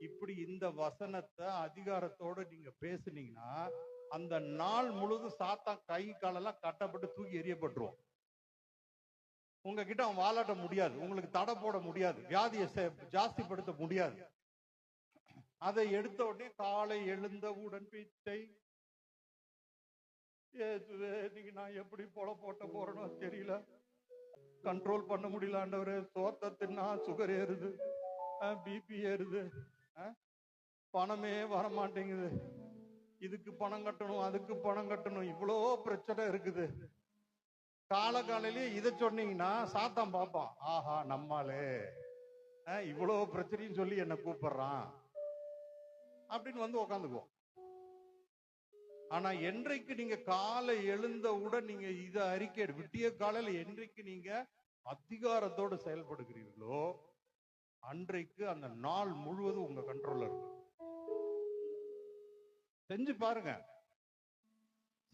இப்படி இந்த வசனத்தை அதிகாரத்தோட நீங்க பேசுனீங்கன்னா அந்த நாள் முழுதும் சாத்தான் கை காலெல்லாம் கட்டப்பட்டு தூக்கி எறியப்பட்டுருவோம். உங்ககிட்ட அவன் வாலாட்ட முடியாது, உங்களுக்கு தடை போட முடியாது, வியாதியை ஜாஸ்திப்படுத்த முடியாது. அதை எடுத்த உடனே காலை எழுந்தவுடன் பிச்சை, நீங்க நான் எப்படி போட்ட போறேனோ தெரியல, கண்ட்ரோல் பண்ண முடியல ஆண்டவரே, சோத்தத்தின்னா சுகர் ஏறுது, பிபி ஏறுது, பணமே வர மாட்டேங்குது, இதுக்கு பணம் கட்டணும், அதுக்கு பணம் கட்டணும், இவ்வளோ பிரச்சனை இருக்குது. காலையிலேயே இதை சொன்னீங்கன்னா சாத்தான் பார்ப்பான், ஆஹா நம்மாலே இவ்வளோ பிரச்சனையும் சொல்லி என்ன கூப்பிடுறான் அப்படின்னு வந்து உக்காந்துக்குவோம். ஆனா என்றைக்கு நீங்க காலை எழுந்தவுடன் நீங்க இதை அறிக்கை விட்டிய காலையில என்றைக்கு நீங்க அதிகாரத்தோடு செயல்படுகிறீர்களோ அன்றைக்கு அந்த நாள் முழுவதும் உங்க கண்ட்ரோல்ல இருக்கும். செஞ்சு பாருங்க,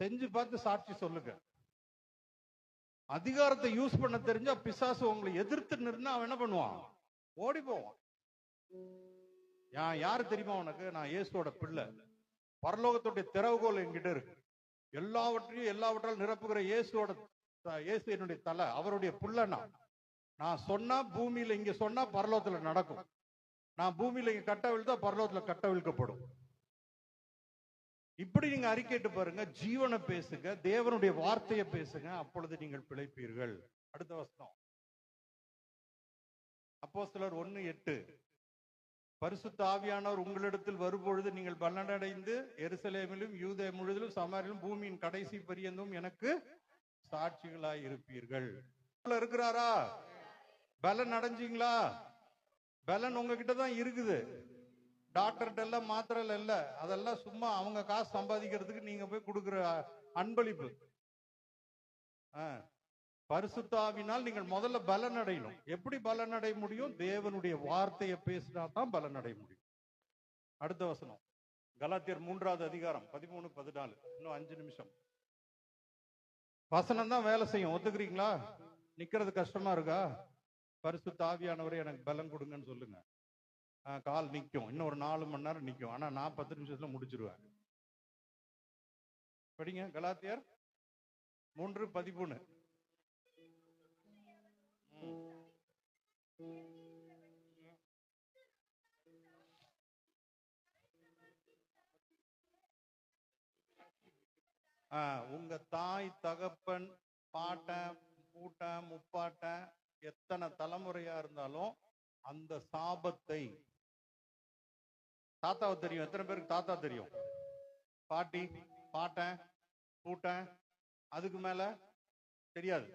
செஞ்சு பார்த்து சாட்சி சொல்லுங்க. அதிகாரத்தை யூஸ் பண்ண தெரிஞ்சா பிசாசு உங்களை எதிர்த்து நின்னா அவன் என்ன பண்ணுவான்? ஓடி போவான். யாரு தெரியுமா உனக்கு? நான் இயேசுவோட பிள்ளை, பரலோகத்துடைய திறவுகோல் என்கிட்ட இருக்கு, எல்லாவற்றையும் எல்லாவற்றாலும் நிரப்புகிற இயேசு என்னுடைய தலை, அவருடைய புள்ள. நான் சொன்னா பூமியில இங்க சொன்னா பரலோகத்துல நடக்கும், நான் பூமியில இங்க கட்டவிழ்த்தா பரலோகத்துல கட்டவிழ்க்கப்படும். இப்படி நீங்க அறிக்கைட்டு பாருங்க, ஜீவனை பேசுங்க, தேவனுடைய வார்த்தையை பேசுங்க, அப்பொழுது நீங்கள் பிழைப்பீர்கள். அடுத்த வசனம் அப்போஸ்தலர் 1:8. பரிசுத்த ஆவியானவர் உங்களிடத்தில் வரும்பொழுது நீங்கள் பலனடைந்து எருசலேமிலும் யூதேயா முழுவதிலும் சமாரிலும் பூமியின் கடைசி பரியந்தும் எனக்கு சாட்சிகளாய் இருப்பீர்கள். இருக்கிறாரா? பலன் அடைஞ்சீங்களா? பலன் உங்ககிட்ட தான் இருக்குது. டாக்டர்கிட்ட எல்லாம் மாத்திரை இல்ல, அதெல்லாம் சும்மா அவங்க காசு சம்பாதிக்கிறதுக்கு நீங்க போய் கொடுக்குற அன்பளிப்பு. பரிசுத்தாவினால் நீங்கள் முதல்ல பலன் அடையணும். எப்படி பலன் அடைய முடியும்? தேவனுடைய வார்த்தையை பேசினா தான் பலன் அடைய முடியும். அடுத்த வசனம், கலாத்தியர் 3வது அதிகாரம் 13-14. இன்னும் 5 நிமிஷம். வசனம் தான் வேலை செய்யும். ஒத்துக்கிறீங்களா? நிக்கிறது கஷ்டமா இருக்கா? பரிசுத்த ஆவியானவரை எனக்கு பலன் கொடுங்கன்னு சொல்லுங்க. கால் நிற்கும். இன்னும் ஒரு 4 மணி நேரம் நிற்கும். ஆனா நான் 10 நிமிஷத்துல முடிச்சிருவேன். படிங்க கலாத்தியர் 3:13. உங்க தாய் தகப்பன் பாட்டன் பூட்டன் முப்பாட்டன் எத்தனை தலைமுறையா இருந்தாலும் அந்த சாபத்தை, தாத்தாவை தெரியும், எத்தனை பேருக்கு தாத்தா தெரியும்? பாட்டி, பாட்டன், பூட்டன், அதுக்கு மேல தெரியாது.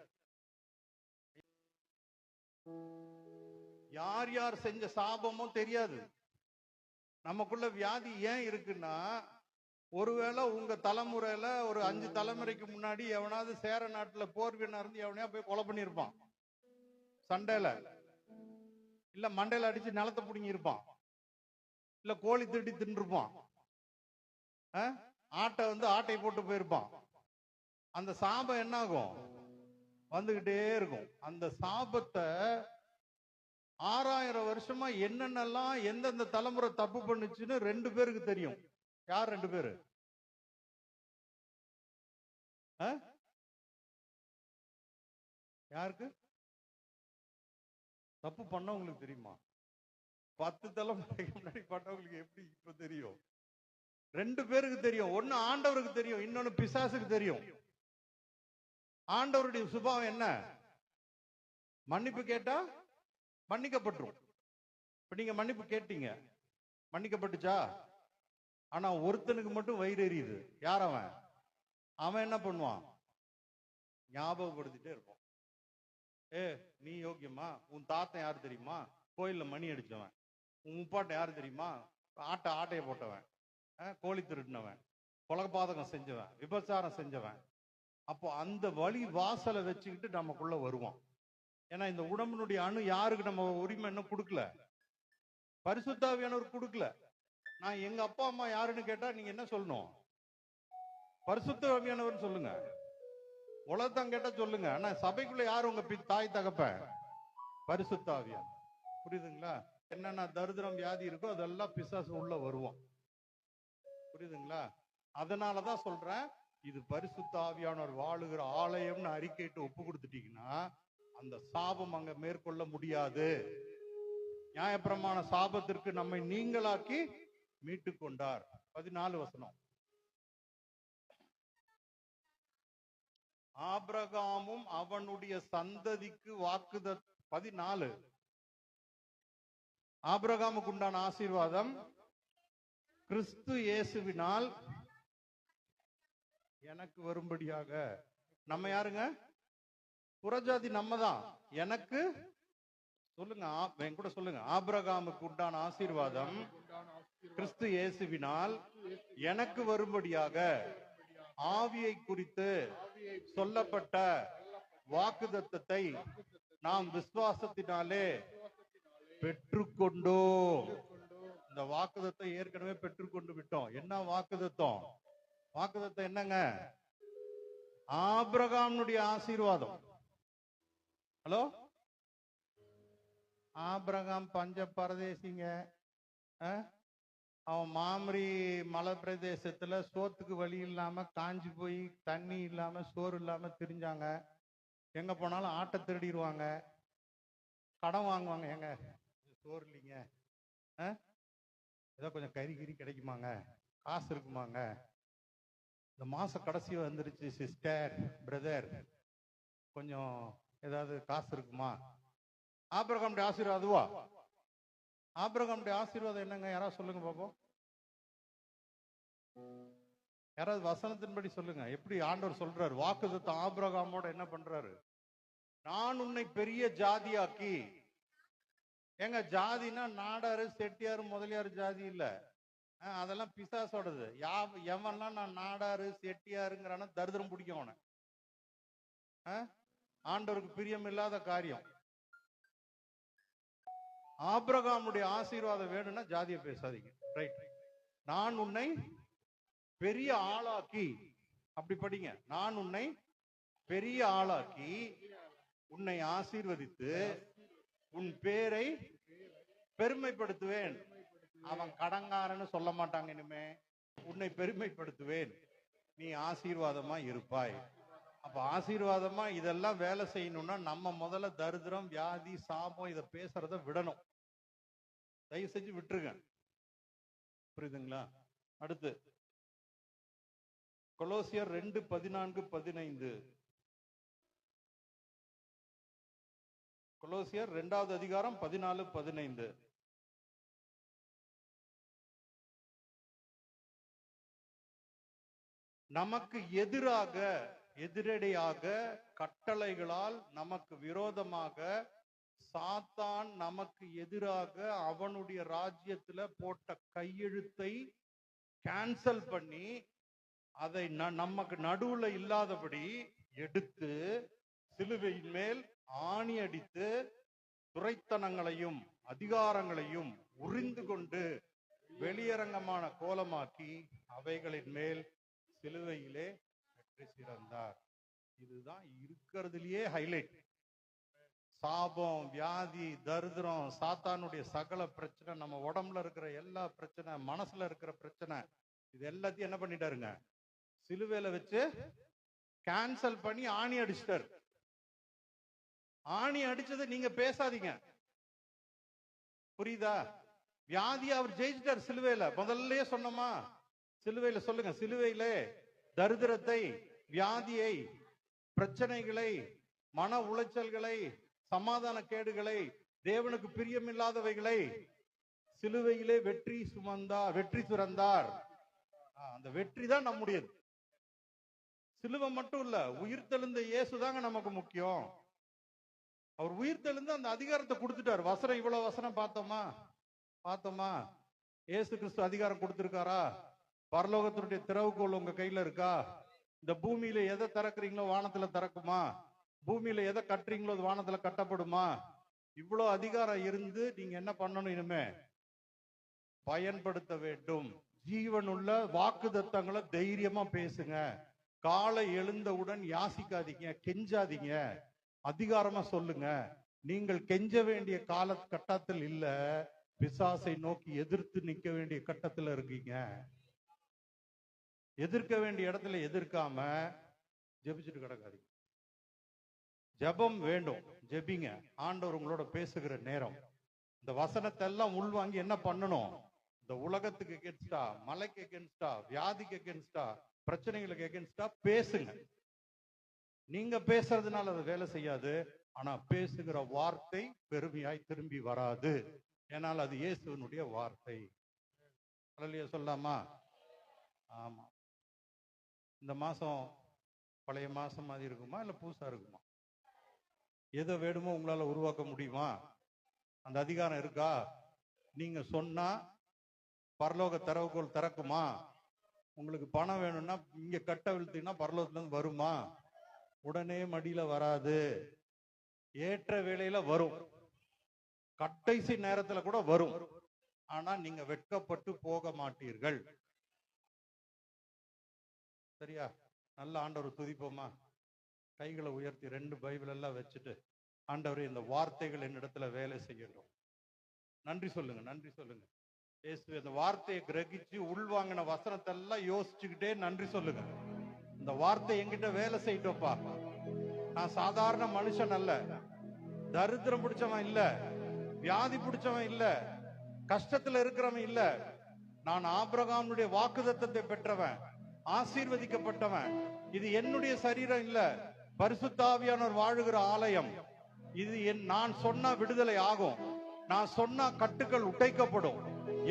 யார் யார் செஞ்ச சாபமும் தெரியாது. நமக்குள்ள வியாதி ஏன் இருக்குன்னா, ஒருவேளை உங்க தலைமுறையில ஒரு 5 தலைமுறைக்கு முன்னாடி எவனாவது சேர நாட்டுல போர் வீணா இருந்து எவனையா போய் கொலை பண்ணிருப்பான் சண்டையில, இல்ல மண்டையில அடிச்சு நிலத்தை பிடிங்கி இருப்பான், இல்ல கோழி திருடி தின்றுப்பான், ஆட்டை ஆட்டை போட்டு போயிருப்பான். அந்த சாபம் என்ன ஆகும்? வந்துகிட்டே இருக்கும். அந்த சாபத்தை 6000 வருஷமா என்னென்னலாம் எந்தெந்த தலைமுறை தப்பு பண்ணுச்சுன்னு 2 பேருக்கு தெரியும். யார் 2 பேரு? யாருக்கு? தப்பு பண்ணவங்களுக்கு தெரியுமா? 10 தலைமுறைக்கு முன்னாடி பண்ணவங்களுக்கு எப்படி இப்ப தெரியும்? 2 பேருக்கு தெரியும். ஒன்னு ஆண்டவருக்கு தெரியும், இன்னொன்னு பிசாசுக்கு தெரியும். ஆண்டவருடைய சுபாவம் என்ன? மன்னிப்பு கேட்டா மன்னிக்கப்பட்டுரும். இப்ப நீங்க மன்னிப்பு கேட்டீங்க, மன்னிக்கப்பட்டுச்சா? ஆனா ஒருத்தனுக்கு மட்டும் வயிறு எரியுது. யார் அவன்? அவன் என்ன பண்ணுவான்? ஞாபகப்படுத்திட்டே இருப்பான். நீ யோக்கியமா? உன் தாத்தன் யாரு தெரியுமா? கோயில்ல மணி அடிச்சவன். உன் முப்பாட்டை யாரு தெரியுமா? ஆட்டைய போட்டவன், கோழி திருடினவன், கொலபாதகம் செஞ்சவன், விபச்சாரம் செஞ்சவன். அப்போ அந்த வழி வாசலை வச்சுக்கிட்டு நமக்குள்ள வருவான். ஏன்னா இந்த உடம்பினுடைய அணு யாருக்கு நம்ம உரிமை இன்னும் கொடுக்கல? பரிசுத்த ஆவியானவர் கொடுக்கல. நான் எங்க அப்பா அம்மா யாருன்னு கேட்டா நீங்க என்ன சொல்லணும்? பரிசுத்த ஆவியானவர் சொல்லுங்க. உலகத்தான் கேட்டா சொல்லுங்க. ஆனா சபைக்குள்ள யாரு உங்க தாய் தகப்பன்? பரிசுத்த ஆவியானவர். புரியுதுங்களா? என்னென்ன தரித்திரம் வியாதி இருக்கோ அதெல்லாம் பிசாசு உள்ள வருவோம். புரியுதுங்களா? அதனாலதான் சொல்றேன், இது பரிசுத்த ஆவியானவர் வாழுகிற ஆலயம்னு அறிக்கையிட்டு ஒப்பு கொடுத்துட்டீங்கன்னா அந்த சாபம் அங்க மேற்கொள்ள முடியாது. நியாயப்பிரமாண சாபத்திற்கு நம்மை நீங்களாக்கி மீட்டு கொண்டார். 14 வசனம். ஆபிரகாமும் அவனுடைய சந்ததிக்கு வாக்குத 14. ஆபிரகாமுக்கு உண்டான ஆசீர்வாதம் கிறிஸ்து இயேசுவினால் எனக்கு வரும்படியாக. நம்ம யாருங்க? புறஜாதி நம்ம தான். எனக்கு சொல்லுங்க, என் கூட சொல்லுங்க. ஆபிரகாமுக்கு உண்டான ஆசீர்வாதம் கிறிஸ்து இயேசுவினால் எனக்கு வரும்படியாக ஆவியை குறித்து சொல்லப்பட்ட வாக்குத்தத்தத்தை நாம் விசுவாசத்தினாலே பெற்றுக்கொண்டோம். இந்த வாக்குத்தத்தை ஏற்கனவே பெற்றுக்கொண்டு விட்டோம். என்ன வாக்குத்தத்தம்? வாக்குத்தத்தம் என்னங்க? ஆபிரகாமுடைய ஆசீர்வாதம். ஹலோ, ஆபிரகாம் பஞ்ச பரதேசிங்க. அவன் மாமரி மலை பிரதேசத்துல சோத்துக்கு வழி இல்லாம காஞ்சி போய் தண்ணி இல்லாம சோறு இல்லாம திரிஞ்சாங்க. எங்க போனாலும் ஆட்டை திருடிடுவாங்க, கடன் வாங்குவாங்க. எங்க சோறு இல்லைங்க, ஏதோ கொஞ்சம் கறி கிடைக்குமாங்க, காசு இருக்குமாங்க, இந்த மாச கடைசி வந்துருச்சு சிஸ்டர் பிரதர், கொஞ்சம் ஏதாவது காசு இருக்குமா? ஆபிரகாமுடைய ஆசீர்வாதம் அதுவா? ஆபிரகாமுடைய ஆசீர்வாதம் என்னங்க? யாராவது சொல்லுங்க பாப்போம். யாராவது வசனத்தின்படி சொல்லுங்க. எப்படி ஆண்டவர் சொல்றாரு? வாக்குத்தத்தம் ஆபிரகாமோட என்ன பண்றாரு? நான் உன்னை பெரிய ஜாதியாக்கி எங்க ஜாதினா நாடாரு செட்டியாரு முதலியாரு ஜாதி இல்ல. அதெல்லாம் பிசாசோடது. எவன்லாம் நான் நாடாரு செட்டியாருங்கிறான தரித்திரம் பிடிக்கும் அவனை. ஆண்டவருக்கு பிரியம் இல்லாத காரியம். ஆபிரகாமுடைய ஆசீர்வாதம் வேணும்னா ஜாதியை பேசாதீங்க. ரைட். நான் உன்னை பெரிய ஆளாக்கி, அப்படி படிங்க. நான் உன்னை பெரிய ஆளாக்கி உன்னை ஆசீர்வதித்து உன் பேரை பெருமைப்படுத்துவேன். அவன் கடங்காரன்னு சொல்ல மாட்டாங்க. இனிமே உன்னை பெருமைப்படுத்துவேன், நீ ஆசீர்வாதமா இருப்பாய். அப்ப ஆசீர்வாதமா இதெல்லாம் வேலை செய்யணும்னா நம்ம முதல்ல தரித்திரம், வியாதி, சாபம் இதை பேசுறத விடணும். தயவு செஞ்சு விட்டுருங்க. புரியுதுங்களா? அடுத்து கொலோசியர் 2:14-15. கொலோசியர் 2வது அதிகாரம் 14-15. நமக்கு எதிராக, எதிரடையாக, கட்டளைகளால் நமக்கு விரோதமாக சாத்தான் நமக்கு எதிராக அவனுடைய ராஜ்யத்துல போட்ட கையெழுத்தை கேன்சல் பண்ணி அதை நமக்கு நடுவுல இல்லாதபடி எடுத்து சிலுவையின் மேல் ஆணி அடித்து துரைத்தனங்களையும் அதிகாரங்களையும் உரிந்து கொண்டு வெளியரங்கமான கோலமாக்கி அவைகளின் மேல் சிலுவையிலே வெற்றி சிறந்தார். இதுதான் இருக்கிறதுலயே ஹைலைட். சாபம், வியாதி, தரித்திரம், சாத்தானுடைய சகல பிரச்சனை, நம்ம உடம்புல இருக்கிற எல்லா பிரச்சனை, மனசுல இருக்கிற பிரச்சனை, இது எல்லாத்தையும் என்ன பண்ணிட்டாருங்க? சிலுவையில வச்சு கேன்சல் பண்ணி ஆணி அடிச்சிட்டாரு. ஆணி அடிச்சதை நீங்க பேசாதீங்க. புரியுதா? வியாதி அவர் ஜெயிச்சிட்டார் சிலுவையில. முதல்லயே சொன்னோமா? சிலுவையில சொல்லுங்க. சிலுவையிலே தரித்திரத்தை, வியாதியை, பிரச்சனைகளை, மன உளைச்சல்களை, சமாதான கேடுகளை, தேவனுக்கு பிரியமில்லாதவைகளை சிலுவையிலே வெற்றி சுரந்தார். அந்த வெற்றி தான் நம்முடையது. சிலுவை மட்டும் இல்ல, உயிர்த்தெழுந்த இயேசு தாங்க நமக்கு முக்கியம். அவர் உயிர்த்தெழுந்து அந்த அதிகாரத்தை கொடுத்துட்டார். வசனம், இவ்வளவு வசனம் பார்த்தோமா? இயேசு கிறிஸ்து அதிகாரம் கொடுத்திருக்காரா? பரலோகத்தினுடைய திறவுகோல் உங்க கையில இருக்கா? இந்த பூமியில எதை திறக்கிறீங்களோ வானத்துல திறக்குமா? பூமியில எதை கட்டுறீங்களோ அது வானத்துல கட்டப்படுமா? இவ்வளவு அதிகாரம் இருந்து நீங்க என்ன பண்ணணும்? இனிமே பயன்படுத்த வேண்டும். ஜீவனுள்ள வாக்குத்தத்தங்களை தைரியமா பேசுங்க. காலை எழுந்தவுடன் யாசிக்காதீங்க, கெஞ்சாதீங்க, அதிகாரமா சொல்லுங்க. நீங்கள் கெஞ்ச வேண்டிய கால கட்டத்தில் இல்ல, பிசாசை நோக்கி எதிர்த்து நிக்க வேண்டிய கட்டத்துல இருக்கீங்க. எதிர்க்க வேண்டிய இடத்துல எதிர்க்காம ஜெபிச்சுட்டு கிடக்காதீங்க. ஜெபம் வேண்டும், ஜெபிங்க. ஆண்டவர் உங்களோட பேசுகிற நேரம். இந்த வசனத்தை எல்லாம் உள்வாங்கி என்ன பண்ணணும்? இந்த உலகத்துக்கு எகென்ஸ்டா, மலைக்கு எகென்ஸ்டா, வியாதிக்கு எகென்ஸ்டா, பிரச்சனைகளுக்கு எகென்ஸ்டா பேசுங்க. நீங்க பேசுறதுனால அது வேலை செய்யாது. ஆனா பேசுகிற வார்த்தை பெருமையாய் திரும்பி வராது. ஏனால் அது இயேசுனுடைய வார்த்தை. அல்லேலூயா சொல்லலாமா? ஆமா. இந்த மாசம் பழைய மாசம் மாதிரி இருக்குமா இல்ல புதுசா இருக்குமா? எதை வேணுமோ உங்களால உருவாக்க முடியுமா? அந்த அதிகாரம் இருக்கா? நீங்க சொன்னா பரலோக திறவுகோல் திறக்குமா? உங்களுக்கு பணம் வேணும்னா இங்க கட்ட விழுத்தீங்கன்னா பரலோகத்துல இருந்து வருமா? உடனே மடியில வராது. ஏற்ற வேளையில வரும், கடைசி நேரத்துல கூட வரும். ஆனா நீங்க வெட்கப்பட்டு போக மாட்டீர்கள். சரியா? நல்ல ஆண்டவர் துதிப்போமா? கைகளை உயர்த்தி 2 பைபிள் எல்லாம் வச்சுட்டு, ஆண்டவரே இந்த வார்த்தைகள் என்னிடத்துல வேலை செய்யட்டும். நன்றி சொல்லுங்க, நன்றி சொல்லுங்க. இயேசு இந்த வார்த்தையை கிரகிச்சு உள்வாங்கின வசனத்தை எல்லாம் யோசிச்சுக்கிட்டே நன்றி சொல்லுங்க. இந்த வார்த்தை என்கிட்ட வேலை செய்யட்டோப்பா. நான் சாதாரண மனுஷன் அல்ல, தரித்திரம் பிடிச்சவன் இல்ல, வியாதி பிடிச்சவன் இல்ல, கஷ்டத்துல இருக்கிறவன் இல்ல. நான் ஆபிரகாமுடைய வாக்குத்தத்தத்தை பெற்றவன், ஆசீர்வதிக்கப்பட்டவன். இது என்னுடைய சரீரம் இல்ல, பரிசுத்த ஆவியானவர் வாழுகிற ஆலயம். இது நான் சொன்னா விடுதலை ஆகும், நான் சொன்னா கட்டுக்கள் உடைக்கப்படும்.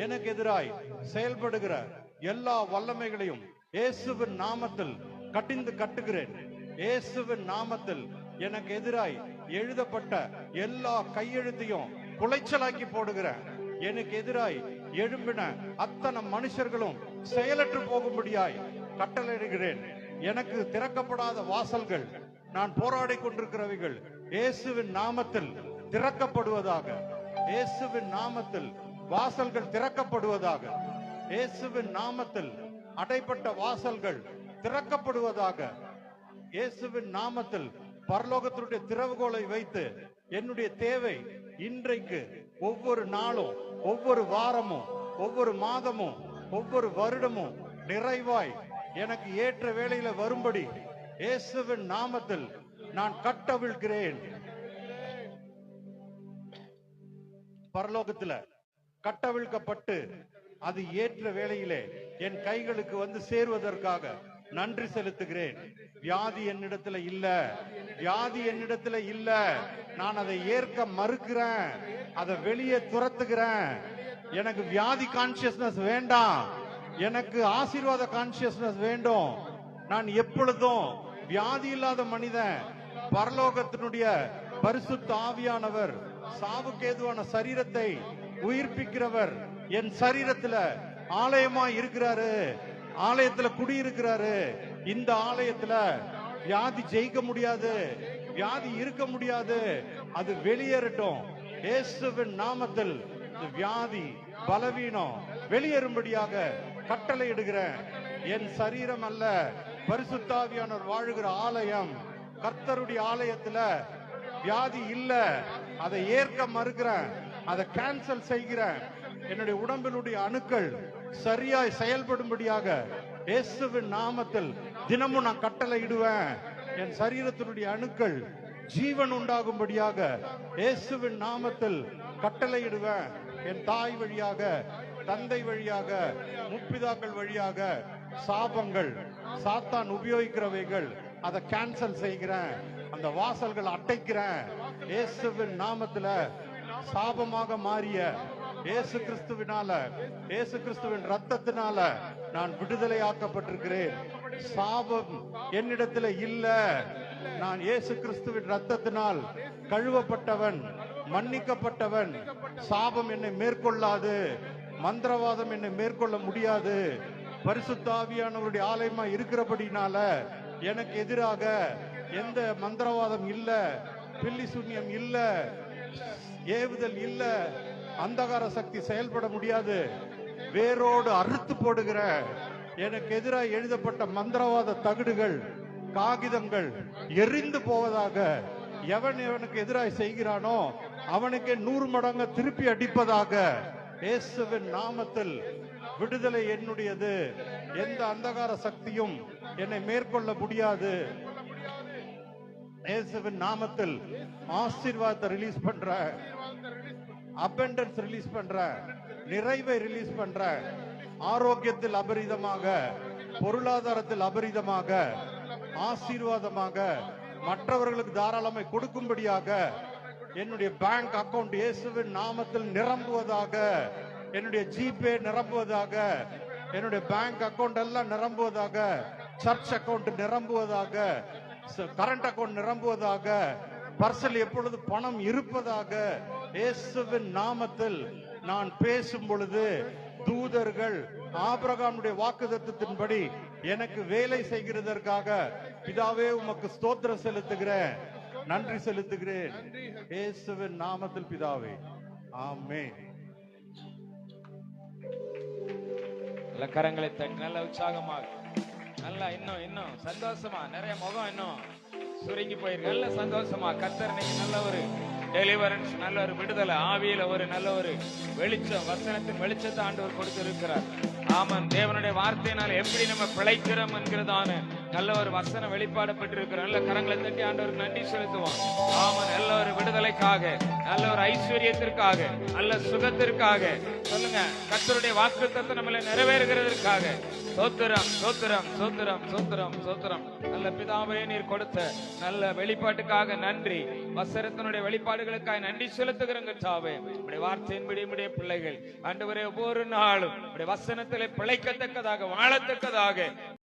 எனக்கு எதிராய் செயல்படுகிற எல்லா வல்லமைகளையும் இயேசுவின் நாமத்தில் கட்டிந்து கட்டுகிறேன். இயேசுவின் நாமத்தில் எனக்கு எதிராய் எழுதப்பட்ட எல்லா கையெழுத்தையும் குலைச்சலாக்கி போடுகிறேன். எனக்கு எதிராய் எழும்பின அத்தனை மனுஷர்களும் செயலற்று போகும்படியாய் கட்டளையிடுகிறேன். எனக்கு திறக்கப்படாத வாசல்கள், நான் போராடி கொண்டிருக்கிறவைகள் இயேசுவின் நாமத்தில் திறக்கப்படுவதாக. இயேசுவின் நாமத்தில் வாசல்கள் திறக்கப்படுவதாக. இயேசுவின் நாமத்தில் அடைப்பட்ட வாசல்கள் திறக்கப்படுவதாக. இயேசுவின் நாமத்தில் பரலோகத்தினுடைய திறவுகோலை வைத்து என்னுடைய தேவை இன்றைக்கு, ஒவ்வொரு நாளும், ஒவ்வொரு வாரமும், ஒவ்வொரு மாதமும், ஒவ்வொரு வருடமும் நிறைவாய் எனக்கு ஏற்ற வேளையில வரும்படி இயேசுவின் நாமத்தில் நான் கட்டவிழ்கிறேன். பரலோகத்துல கட்டவிழ்க்கப்பட்டு அது ஏற்ற வேளையிலே என் கைகளுக்கு வந்து சேருவதற்காக நன்றி செலுத்துகிறேன். வியாதி என்னிடத்துல இல்ல, வியாதி என்னிடத்துல இல்ல. நான் அதை ஏற்க மறுக்கிறேன், அதை வெளியே துரத்துகிறேன். எனக்கு வியாதி கான்சியஸ்னஸ் வேண்டாம், எனக்கு ஆசீர்வாத கான்சியஸ்னஸ் வேண்டும். நான் எப்பொழுதும் வியாதி இல்லாத மனிதன். பரலோகத்தினுடைய பரிசுத்த ஆவியானவர் சாவுக்கேதுவான சரீரத்தை உயிர்ப்பிக்கிறவர் என் சரீரத்துல ஆலயமா இருக்கிறாரு, ஆலயத்துல குடியிருக்கிறாரு. இந்த ஆலயத்துல வியாதி ஜெயிக்க முடியாது, வியாதி இருக்க முடியாது. அது வெளியேறட்டும். இயேசுவின் நாமத்தில் வியாதி, பலவீனம் வெளியேறும்படியாக கட்டளையிடுகிறேன். என் சரீரம் அல்ல, பரிசுத்தாவியானவர் வாழுகிற ஆலயம், கர்த்தருடைய ஆலயத்துல வியாதி இல்ல. அதை ஏற்க மறுக்கிறேன், அதை கேன்சல் செய்கிறேன். என்னுடைய உடம்பினுடைய அணுக்கள் சரியாய் செயல்படும்படியாக இயேசுவின் நாமத்தில் தினமும் நான் கட்டளையிடுவேன். என் சரீரத்தினுடைய அணுக்கள் ஜீவன் உண்டாகும்படியாக இயேசுவின் நாமத்தில் கட்டளையிடுவேன். என் தாய் வழியாக, தந்தை வழியாக, முற்பிதாக்கள் வழியாக சாபங்கள், சாத்தான் உபயோகிக்கிறவைகள், அதை கேன்சல் செய்கிறேன். அந்த வாசல்கள் அடைக்கிறேன். இயேசுவின் நாமத்துல சாபமாக மாறிய இயேசு கிறிஸ்துவினால, இயேசு கிறிஸ்துவின் ரத்தத்தினால நான் விடுதலையாக்கப்பட்டிருக்கிறேன். சாபம் என்னிடத்துல இல்ல. நான் இயேசு கிறிஸ்துவின் ரத்தத்தினால் கழுவப்பட்டவன், மன்னிக்கப்பட்டவன். சாபம் என்னை மேற்கொள்ளாது, மந்திரவாதம் என்னை மேற்கொள்ள முடியாது. பரிசுத்த ஆவியானவருடைய ஆலயமா இருக்கிறபடினால எனக்கு எதிராக எந்த மந்திரவாதம் இல்ல, பில்லி சூன்யம் இல்ல, ஏவுதல் இல்ல, அந்தகார சக்தி செயல்பட முடியாது. வேரோடு அறுத்து போடுகிற எனக்கு எதிராக எழுதப்பட்ட மந்திரவாத தகடுகள், காகிதங்கள் எரிந்து போவதாக. எவன் எவனுக்கு எதிராக செய்கிறானோ அவனுக்கு 100 மடங்கு திருப்பி அடிப்பதாக. இயேசுவின் நாமத்தில் விடுதலை என்னுடையது. எந்த அந்தகார சக்தியும் என்னை மேற்கொள்ள முடியாது. இயேசுவின் நாமத்தில் ஆசீர்வாதத்தை ரிலீஸ் பண்ற, அபண்டன்ஸ் ரிலீஸ் பண்ற, நிறைவை ரிலீஸ் பண்ற. ஆரோக்கியத்தில் அபரிதமாக, பொருளாதாரத்தில் அபரிதமாக, ஆசீர்வாதமாக, மற்றவர்களுக்கு தாராளமாய் கொடுக்கும்படியாக என்னுடைய பேங்க் அக்கவுண்ட் இயேசுவின் நாமத்தில் நிரம்புவதாக. என்னுடைய ஜிபே நிரம்புவதாக, என்னுடைய பேங்க் அக்கவுண்ட் எல்லாம் நிரம்புவதாக, சர்ச் அக்கவுண்ட் நிரம்புவதாக, கரண்ட் அக்கவுண்ட் நிரம்புவதாக, பர்சல் எப்பொழுது பணம் இருப்பதாக. இயேசுவின் நாமத்தில் நான் பேசும் பொழுது தூதர்கள் ஆபிரகாமுடைய வாக்குத்தத்தத்தின்படி எனக்கு வேலை செய்கிறதற்காக பிதாவே உமக்கு ஸ்தோத்திரம் செலுத்துகிறேன், நன்றி செலுத்துகிறேன். இயேசுவின் நாமத்தில் பிதாவே, ஆமென். நல்ல கரங்களை தட்டி நல்ல உற்சாகமாக, நல்லா இன்னும் சந்தோஷமா, நிறைய முகம் இன்னும் சுருங்கி போயிருக்கு. நல்ல சந்தோஷமா கர்த்தர் நல்ல ஒரு டெலிவரன்ஸ், நல்ல ஒரு விடுதலை, ஆவியில ஒரு நல்ல ஒரு வெளிச்சம், வசனத்தின் வெளிச்சத்தை ஆண்டவர் கொடுத்திருக்கிறார். ஆமன். தேவனுடைய வார்த்தையினால் எப்படி நம்ம பிழைக்கிறோம் என்கிறதான நல்ல ஒரு வசனம் வெளிப்பாடப்பட்டிருக்கிற நல்ல கரங்களை தட்டி ஆண்டவருக்கு நன்றி செலுத்துவோம். ஆமன். நல்ல ஒரு விடுதலைக்காக, நல்ல ஒரு ஐஸ்வர்யத்திற்காக, நல்ல சுகத்திற்காக, சொல்லுங்க, கர்த்தருடைய வாக்குத்தத்தம் நம்மளை நிறைவேறுகிறதற்காக சோத்திரம், சோத்திரம், சோத்திரம், சோத்திரம், சோத்திரம். நல்ல பிதாவே, நீர் கொடுத்த நல்ல வெளிப்பாட்டுக்காக நன்றி. வசனத்தினுடைய வெளிப்பாடுகளுக்காக நன்றி செலுத்துகிறங்க சாவே. உடைய வார்த்தையின்படி உடைய பிள்ளைகள் ஆண்டவரே ஒவ்வொரு நாளும் உடைய வசனத்திலே பிழைக்கத்தக்கதாக, வாழத்தக்கதாக